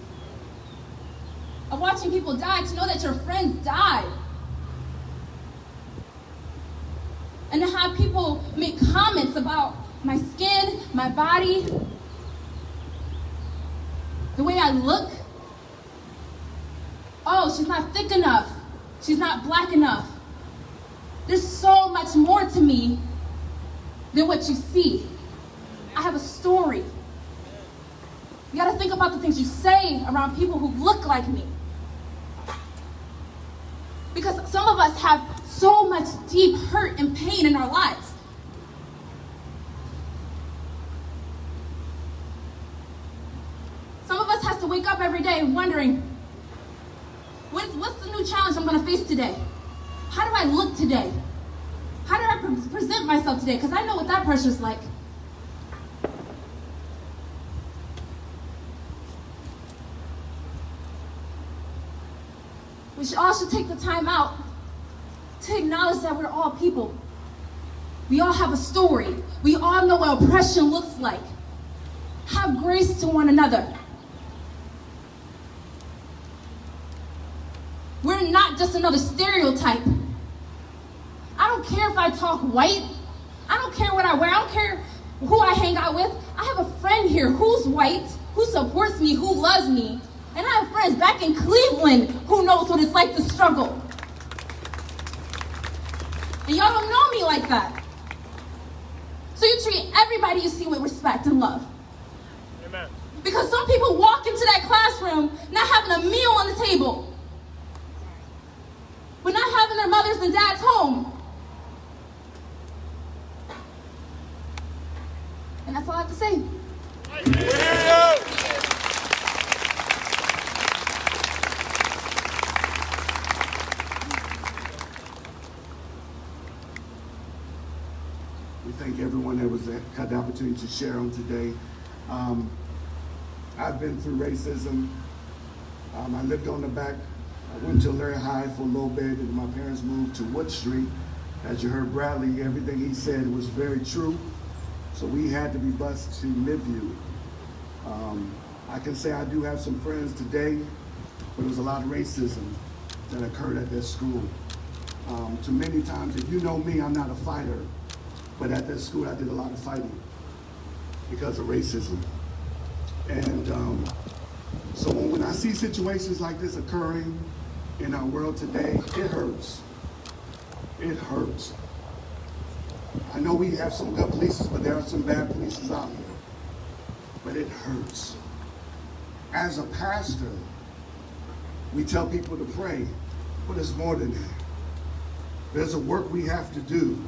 of watching people die, to know that your friends died. And to have people make comments about my skin, my body, the way I look. Oh, she's not thick enough. She's not black enough. There's so much more to me than what you see. I have a story. You gotta think about the things you say around people who look like me. Because some of us have so much deep hurt and pain in our lives. Some of us have to wake up every day wondering, what's the new challenge I'm gonna face today? How do I look today? How do I present myself today? Because I know what that pressure's like. We all should take the time out to acknowledge that we're all people. We all have a story. We all know what oppression looks like. Have grace to one another. We're not just another stereotype. I don't care if I talk white. I don't care what I wear. I don't care who I hang out with. I have a friend here who's white, who supports me, who loves me. And I have friends back in Cleveland who knows what it's like to struggle. And y'all don't know me like that. So you treat everybody you see with respect and love. Amen. Because some people walk into that classroom not having a meal on the table, but not having their mothers and dads home. And that's all I have to say. We hear you. We thank everyone that had the opportunity to share on today. I've been through racism. I lived on the back. I went to Elyria High for a little bit, and my parents moved to Wood Street. As you heard Bradley, everything he said was very true. So we had to be bused to Midview. I can say I do have some friends today, but there was a lot of racism that occurred at that school. Too many times, if you know me, I'm not a fighter. But at that school, I did a lot of fighting because of racism. And so when I see situations like this occurring in our world today, it hurts. It hurts. I know we have some good police, but there are some bad police out here. But it hurts. As a pastor, we tell people to pray, but it's more than that. There's a work we have to do.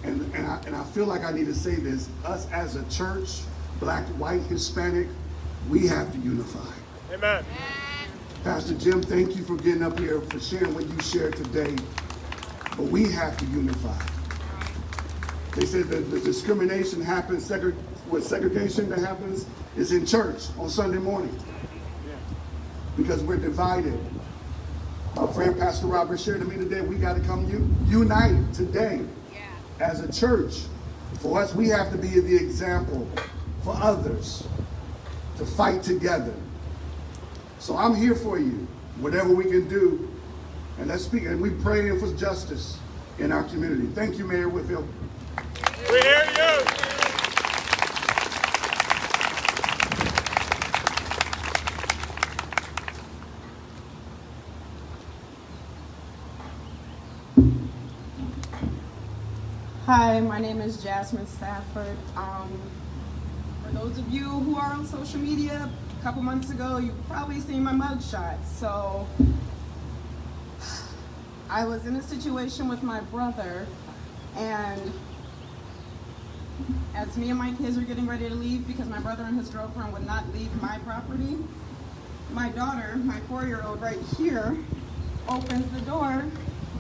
And I feel like I need to say this, us as a church, black, white, Hispanic, we have to unify. Amen. Pastor Jim, thank you for getting up here, for sharing what you shared today. But we have to unify. They said that the discrimination happens, segregation that happens is in church on Sunday morning. Because we're divided. My friend Pastor Robert shared to me today, we got to come unite today. As a church, for us, we have to be the example for others to fight together. So I'm here for you, whatever we can do. And let's speak, and we pray for justice in our community. Thank you, Mayor Whitfield. We hear you. Hi, my name is Jasmine Stafford. For those of you who are on social media, a couple months ago, you've probably seen my mugshot. So I was in a situation with my brother, and as me and my kids were getting ready to leave because my brother and his girlfriend would not leave my property, my daughter, my 4-year-old right here, opens the door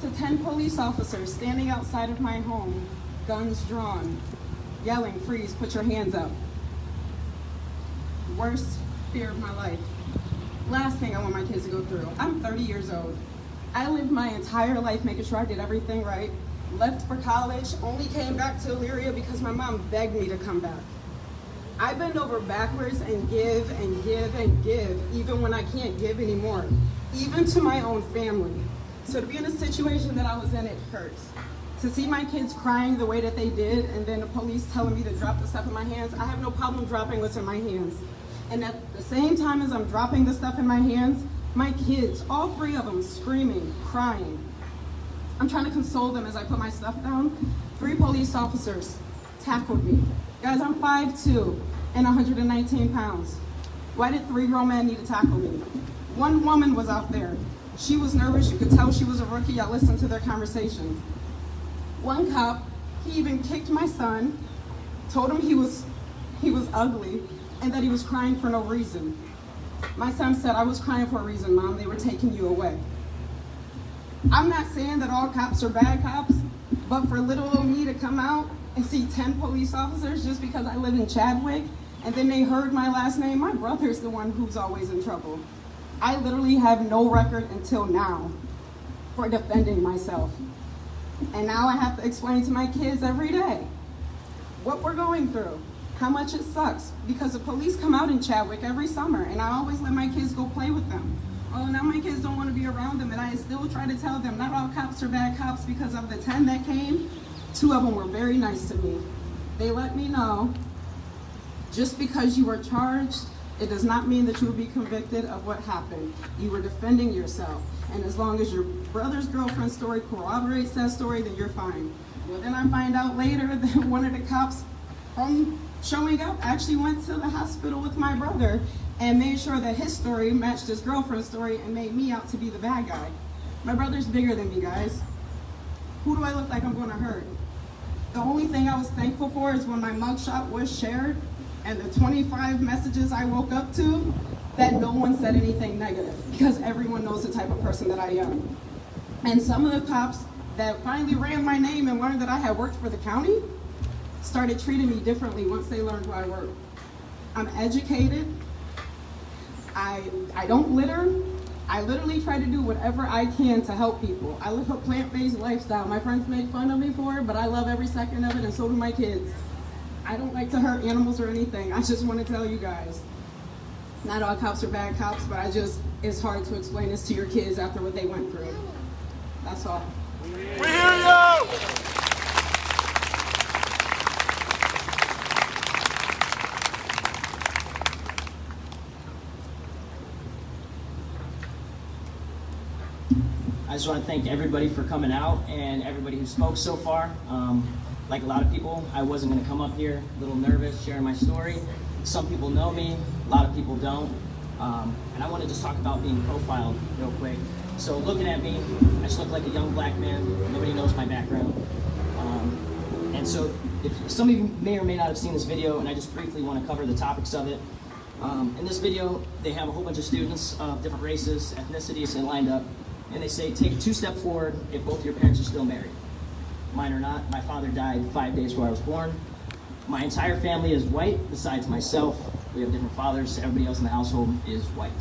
to 10 police officers standing outside of my home, guns drawn, yelling, "Freeze, put your hands up." Worst fear of my life. Last thing I want my kids to go through. I'm 30 years old. I lived my entire life making sure I did everything right. Left for college, only came back to Elyria because my mom begged me to come back. I bend over backwards and give and give and give, even when I can't give anymore, even to my own family. So to be in a situation that I was in, it hurts. To see my kids crying the way that they did, and then the police telling me to drop the stuff in my hands, I have no problem dropping what's in my hands. And at the same time as I'm dropping the stuff in my hands, my kids, all three of them, screaming, crying. I'm trying to console them as I put my stuff down. 3 police officers tackled me. Guys, I'm 5'2" and 119 pounds. Why did 3 grown men need to tackle me? One woman was out there. She was nervous. You could tell she was a rookie. I listened to their conversations. One cop, he even kicked my son, told him he was ugly, and that he was crying for no reason. My son said, "I was crying for a reason, Mom. They were taking you away." I'm not saying that all cops are bad cops, but for little old me to come out and see 10 police officers just because I live in Chadwick, and then they heard my last name, my brother's the one who's always in trouble. I literally have no record until now for defending myself. And now I have to explain to my kids every day what we're going through, how much it sucks, because the police come out in Chadwick every summer, and I always let my kids go play with them. Oh, now my kids don't want to be around them, and I still try to tell them not all cops are bad cops, because of the 10 that came, 2 of them were very nice to me. They let me know, just because you were charged, it does not mean that you will be convicted of what happened. You were defending yourself. And as long as your brother's girlfriend's story corroborates that story, then you're fine. Well, then I find out later that one of the cops from showing up actually went to the hospital with my brother and made sure that his story matched his girlfriend's story and made me out to be the bad guy. My brother's bigger than me, guys. Who do I look like I'm going to hurt? The only thing I was thankful for is when my mugshot was shared and the 25 messages I woke up to, that no one said anything negative, because everyone knows the type of person that I am. And some of the cops that finally ran my name and learned that I had worked for the county started treating me differently once they learned where I work. I'm educated. I don't litter. I literally try to do whatever I can to help people. I live a plant-based lifestyle. My friends make fun of me for it, but I love every second of it, and so do my kids. I don't like to hurt animals or anything. I just want to tell you guys, not all cops are bad cops, but it's hard to explain this to your kids after what they went through. That's all. We hear you! I just want to thank everybody for coming out and everybody who spoke so far. Like a lot of people, I wasn't going to come up here, a little nervous, sharing my story. Some people know me, a lot of people don't. And I want to just talk about being profiled real quick. So looking at me, I just look like a young black man. Nobody knows my background. And so if some of you may or may not have seen this video, and I just briefly want to cover the topics of it. In this video, they have a whole bunch of students of different races, ethnicities, and lined up. And they say, take 2 steps forward if both your parents are still married. Mine are not. My father died 5 days before I was born. My entire family is white, besides myself. We have different fathers. Everybody else in the household is white.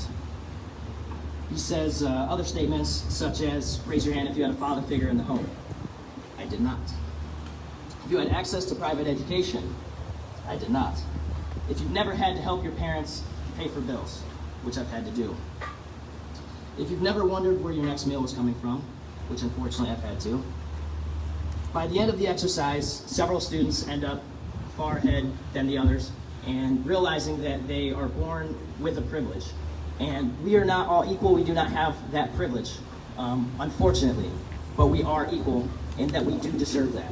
He says other statements, such as, raise your hand if you had a father figure in the home. I did not. If you had access to private education, I did not. If you've never had to help your parents pay for bills, which I've had to do. If you've never wondered where your next meal was coming from, which unfortunately I've had to. By the end of the exercise, several students end up far ahead than the others and realizing that they are born with a privilege. And we are not all equal. We do not have that privilege, unfortunately. But we are equal in that we do deserve that.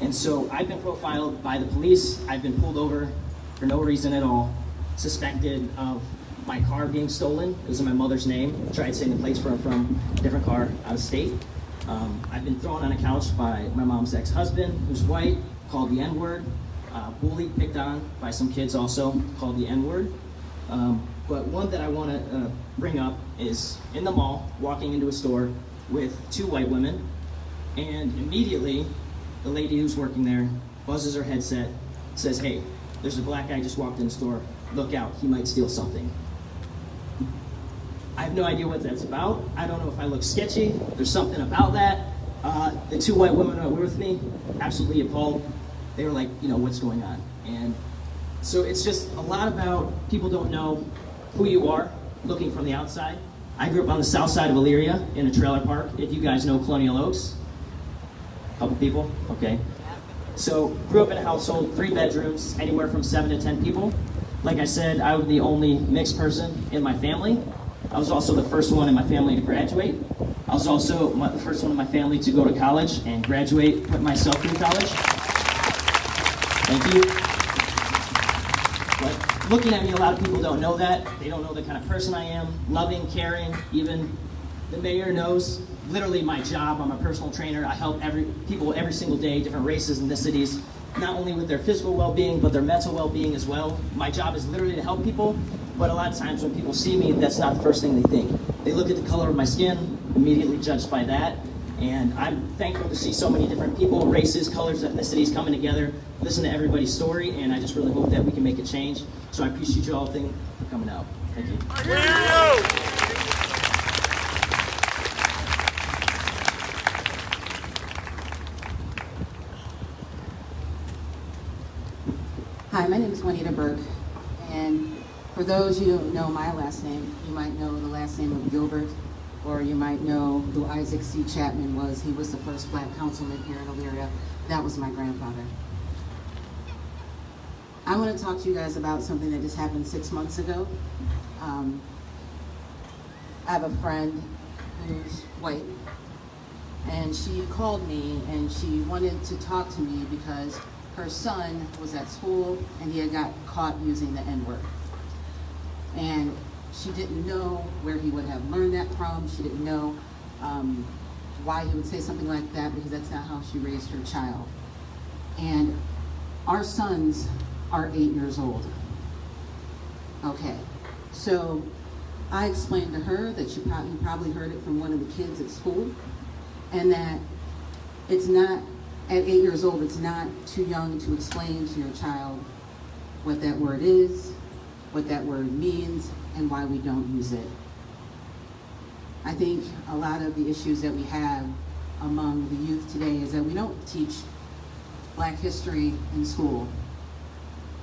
And so I've been profiled by the police. I've been pulled over for no reason at all, suspected of my car being stolen. It was in my mother's name. Tried saying the plates were from a different car out of state. I've been thrown on a couch by my mom's ex-husband, who's white, called the N-word. Bullied, picked on by some kids also, called the N-word. But one that I want to bring up is in the mall, walking into a store with 2 white women, and immediately the lady who's working there buzzes her headset, says, hey, there's a black guy just walked in the store. Look out, he might steal something. I have no idea what that's about. I don't know if I look sketchy. There's something about that. The 2 white women who were with me, absolutely appalled. They were like, what's going on? And so it's just a lot about people don't know who you are looking from the outside. I grew up on the south side of Elyria in a trailer park. If you guys know Colonial Oaks, Couple people? Okay. So, grew up in a household, 3 bedrooms, anywhere from 7 to 10 people. Like I said, I was the only mixed person in my family. I was also the first one in my family to graduate. I was also the first one in my family to go to college and graduate, put myself through college. Thank you. But looking at me, a lot of people don't know that. They don't know the kind of person I am. Loving, caring, even the mayor knows. Literally my job, I'm a personal trainer. I help people every single day, different races and ethnicities, not only with their physical well-being, but their mental well-being as well. My job is literally to help people, but a lot of times when people see me, that's not the first thing they think. They look at the color of my skin, immediately judged by that, and I'm thankful to see so many different people, races, colors, ethnicities coming together, listen to everybody's story, and I just really hope that we can make a change. So I appreciate you all for coming out. Thank you. Hi, my name is Juanita Burke, and for those who don't know my last name, you might know the last name of Gilbert, or you might know who Isaac C. Chapman was. He was the first black councilman here in Elyria. That was my grandfather. I want to talk to you guys about something that just happened 6 months ago. I have a friend who's white, and she called me and she wanted to talk to me because her son was at school and he had got caught using the N-word. And she didn't know where he would have learned that from. She didn't know why he would say something like that, because that's not how she raised her child. And our sons are 8 years old. Okay, so I explained to her that you probably heard it from one of the kids at school, and that it's not, at 8 years old, it's not too young to explain to your child what that word is, what that word means, and why we don't use it. I think a lot of the issues that we have among the youth today is that we don't teach Black history in school.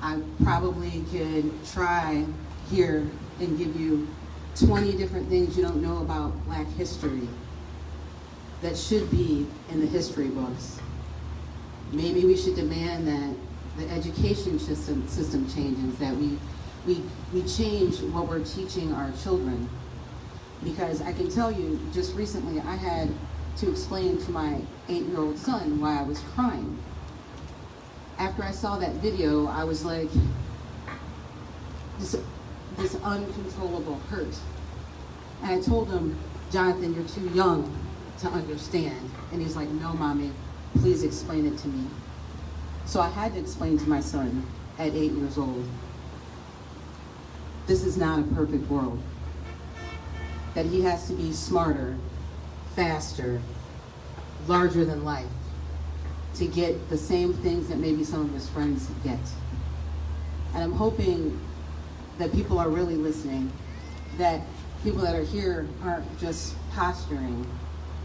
I probably could try here and give you 20 different things you don't know about Black history that should be in the history books. Maybe we should demand that the education system changes, that we change what we're teaching our children. Because I can tell you, just recently I had to explain to my 8-year-old son why I was crying. After I saw that video, I was like, this uncontrollable hurt. And I told him, Jonathan, you're too young to understand. And he's like, no, Mommy, please explain it to me. So I had to explain to my son at 8 years old, this is not a perfect world. That he has to be smarter, faster, larger than life to get the same things that maybe some of his friends get. And I'm hoping that people are really listening, that people that are here aren't just posturing,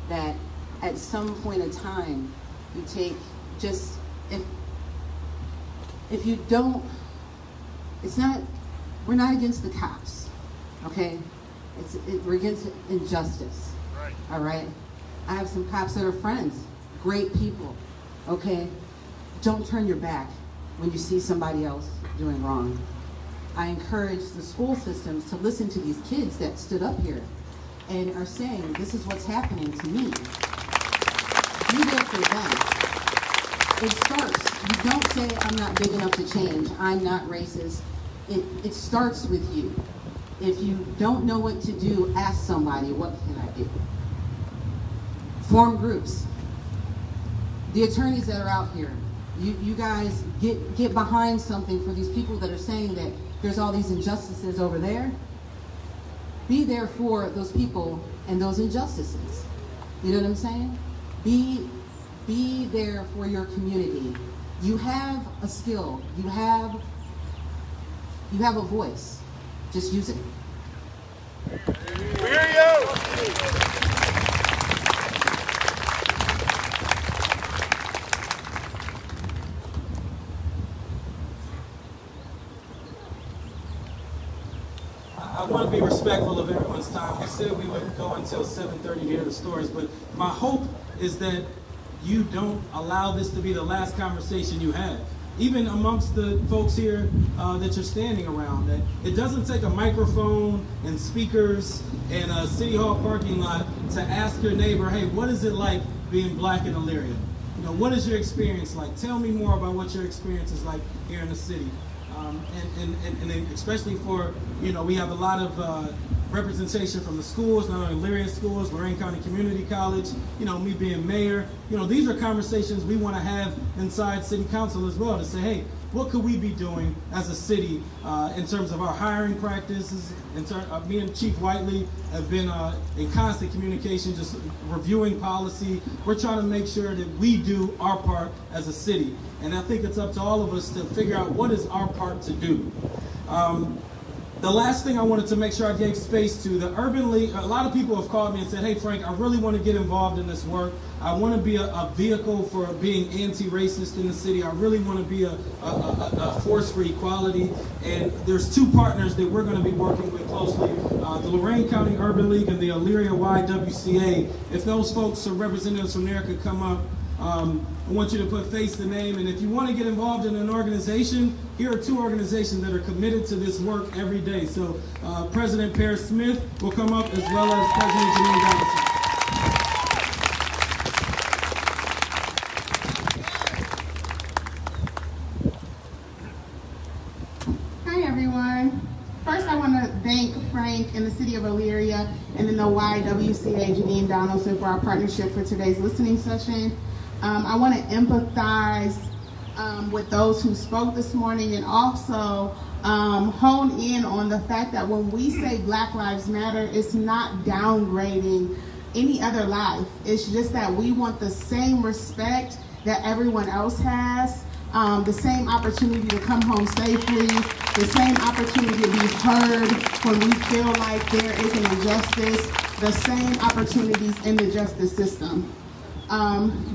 that at some point in time, you take just, if you don't, we're not against the cops, okay? We're against injustice, right. All right? I have some cops that are friends, great people, okay? Don't turn your back when you see somebody else doing wrong. I encourage the school systems to listen to these kids that stood up here and are saying, this is what's happening to me. Be there for them. It starts, you don't say, I'm not big enough to change, I'm not racist. It starts with you. If you don't know what to do, ask somebody, what can I do? Form groups. The attorneys that are out here, you guys get behind something for these people that are saying that there's all these injustices over there. Be there for those people and those injustices. You know what I'm saying? Be there for your community. You have a skill. You have a voice. Just use it. We hear you! I want to be respectful of everyone's time. We said we would go until 7:30 to hear the stories, but my hope is that you don't allow this to be the last conversation you have. Even amongst the folks here that you're standing around, that it doesn't take a microphone and speakers and a city hall parking lot to ask your neighbor, hey, what is it like being black in Elyria? You know, what is your experience like? Tell me more about what your experience is like here in the city. And especially for, you know, we have a lot of representation from the schools, not only Elyria schools, Lorain County Community College, you know, me being mayor. You know, these are conversations we want to have inside city council as well, to say, hey, what could we be doing as a city in terms of our hiring practices? Me and Chief Whiteley have been in constant communication, just reviewing policy. We're trying to make sure that we do our part as a city. And I think it's up to all of us to figure out what is our part to do. The last thing I wanted to make sure I gave space to, the Urban League, a lot of people have called me and said, hey Frank, I really want to get involved in this work. I want to be a vehicle for being anti-racist in the city. I really want to be a force for equality. And there's two partners that we're going to be working with closely, the Lorain County Urban League and the Elyria YWCA. If those folks or representatives from there could come up, I want you to put face to name, and if you want to get involved in an organization, here are two organizations that are committed to this work every day. So President Pear Smith will come up, as well as President Janine Donaldson. Hi everyone. First I want to thank Frank and the City of Elyria and then the YWCA Janine Donaldson for our partnership for today's listening session. I want to empathize with those who spoke this morning, and also hone in on the fact that when we say Black Lives Matter, it's not downgrading any other life. It's just that we want the same respect that everyone else has, the same opportunity to come home safely, the same opportunity to be heard when we feel like there is an injustice, the same opportunities in the justice system.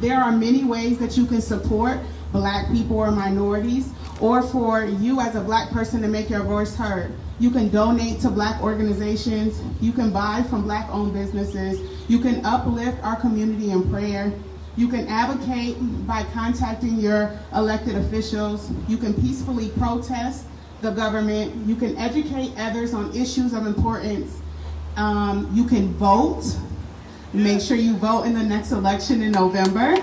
There are many ways that you can support Black people or minorities, or for you as a Black person to make your voice heard. You can donate to Black organizations, you can buy from Black-owned businesses, you can uplift our community in prayer, you can advocate by contacting your elected officials, you can peacefully protest the government, you can educate others on issues of importance, you can vote. Make sure you vote in the next election in November.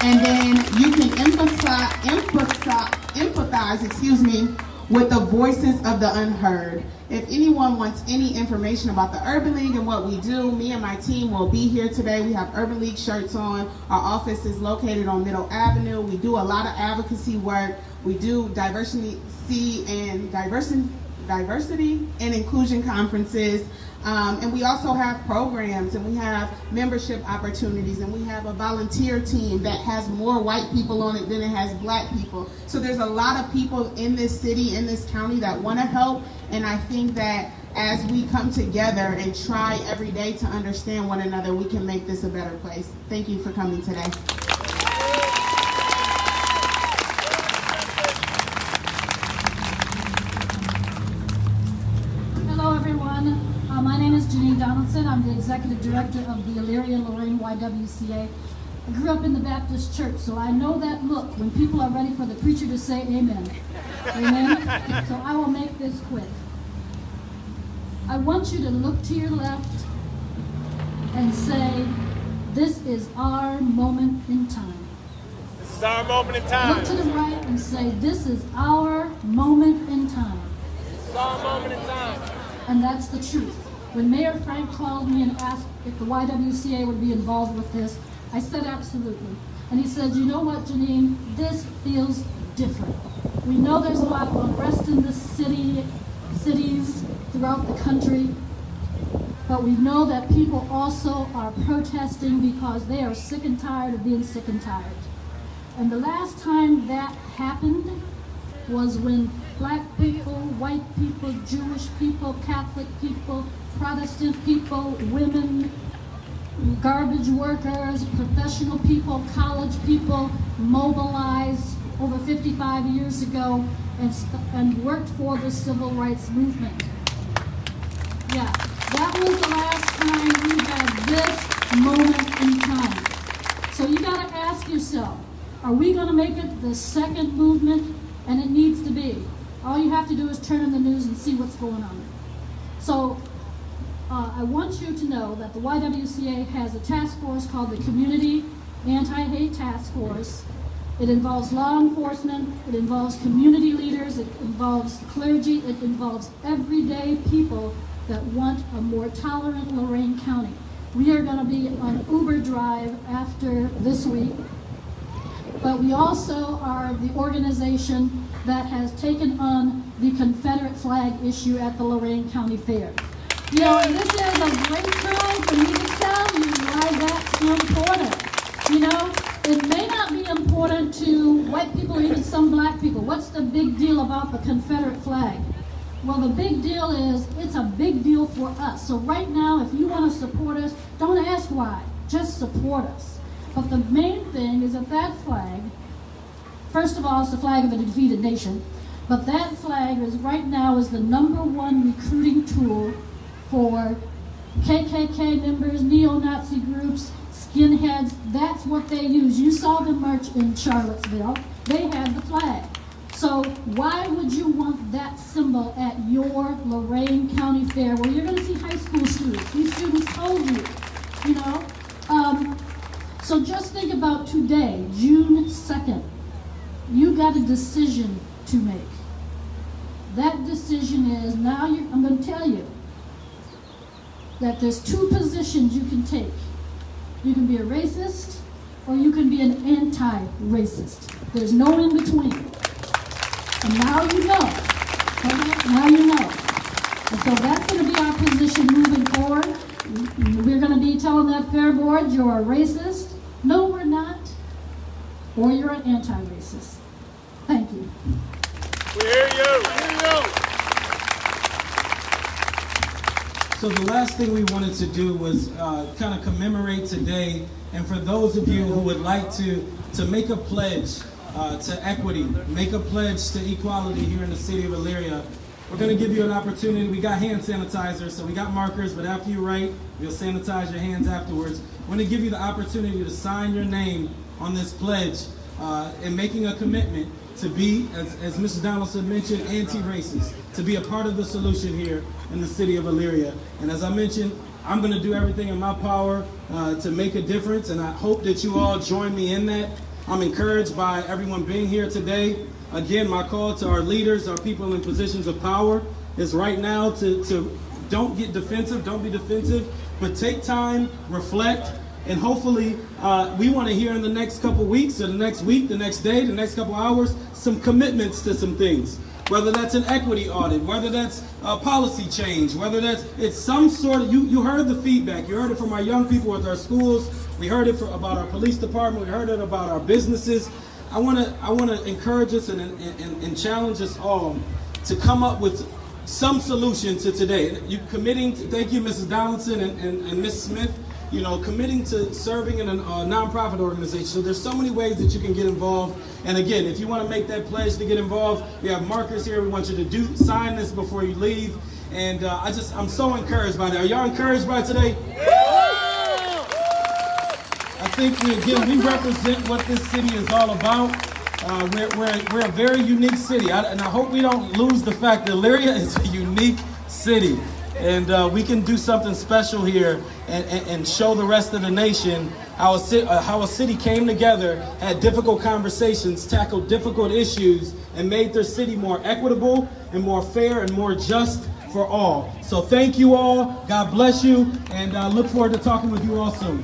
And then you can empathize, with the voices of the unheard. If anyone wants any information about the Urban League and what we do, me and my team will be here today. We have Urban League shirts on. Our office is located on Middle Avenue. We do a lot of advocacy work. We do diversity and inclusion conferences. And we also have programs, and we have membership opportunities, and we have a volunteer team that has more white people on it than it has Black people. So there's a lot of people in this city, in this county, that want to help, and I think that as we come together and try every day to understand one another, we can make this a better place. Thank you for coming today. Hello everyone. My name is Janine Donaldson. I'm the executive director of the Elyria Lorain YWCA. I grew up in the Baptist church, so I know that look when people are ready for the preacher to say amen. Amen? So I will make this quick. I want you to look to your left and say, this is our moment in time. This is our moment in time. Look to the right and say, this is our moment in time. This is our moment in time. And that's the truth. When Mayor Frank called me and asked if the YWCA would be involved with this, I said absolutely. And he said, you know what, Janine, this feels different. We know there's a lot of unrest in the cities throughout the country, but we know that people also are protesting because they are sick and tired of being sick and tired. And the last time that happened was when Black people, white people, Jewish people, Catholic people, Protestant people, women, garbage workers, professional people, college people mobilized over 55 years ago and worked for the civil rights movement. Yeah, that was the last time we had this moment in time. So you ask yourself, are we going to make it the second movement? And it needs to be. All you have to do is turn on the news and see what's going on. So I want you to know that the YWCA has a task force called the Community Anti-Hate Task Force. It involves law enforcement, it involves community leaders, it involves clergy, it involves everyday people that want a more tolerant Lorain County. We are going to be on Uber Drive after this week, but we also are the organization that has taken on the Confederate flag issue at the Lorain County Fair. You know, and this is a great time for me to tell you why that's important. You know, it may not be important to white people or even some black people. What's the big deal about the Confederate flag? Well, the big deal is it's a big deal for us. So right now, if you want to support us, don't ask why. Just support us. But the main thing is that flag, first of all, it's the flag of a defeated nation. But that flag is right now is the #1 recruiting tool for KKK members, neo-Nazi groups, skinheads. That's what they use. You saw them march in Charlottesville. They had the flag. So why would you want that symbol at your Lorain County Fair where you're going to see high school students? These students told you, you know. So just think about today, June 2nd. You got a decision to make. That decision is now I'm going to tell you that there's 2 positions you can take. You can be a racist or you can be an anti-racist. There's no in between. And now you know. Okay? Now you know. And so that's going to be our position moving forward. We're going to be telling that fair board you're a racist. No, we're not. Or you're an anti-racist. Thank you. We hear you. We hear you. So the last thing we wanted to do was kind of commemorate today, and for those of you who would like to make a pledge to equity, make a pledge to equality here in the city of Elyria, we're going to give you an opportunity. We got hand sanitizer, so we got markers, but after you write, you'll sanitize your hands afterwards. We're going to give you the opportunity to sign your name on this pledge and making a commitment to be, as Mrs. Donaldson mentioned, anti-racist, to be a part of the solution here in the city of Elyria. And as I mentioned, I'm going to do everything in my power to make a difference, and I hope that you all join me in that. I'm encouraged by everyone being here today. Again, my call to our leaders, our people in positions of power, is right now to don't get defensive, don't be defensive, but take time, reflect, and hopefully we want to hear in the next couple weeks, or the next week, the next day, the next couple hours, some commitments to some things. Whether that's an equity audit, whether that's a policy change, whether it's some sort of, you heard the feedback, you heard it from our young people with our schools, we heard it about our police department, we heard it about our businesses. I want to encourage us and challenge us all to come up with some solution to today. You committing, thank you Mrs. Donaldson and Ms. Smith, you know, committing to serving in a nonprofit organization. So there's so many ways that you can get involved. And again, if you want to make that pledge to get involved, we have markers here. We want you to sign this before you leave. And I'm so encouraged by that. Are y'all encouraged by today? I think we represent what this city is all about. We're a very unique city, and I hope we don't lose the fact that Elyria is a unique city. And we can do something special here and show the rest of the nation how a city came together, had difficult conversations, tackled difficult issues, and made their city more equitable and more fair and more just for all. So thank you all. God bless you. And I look forward to talking with you all soon.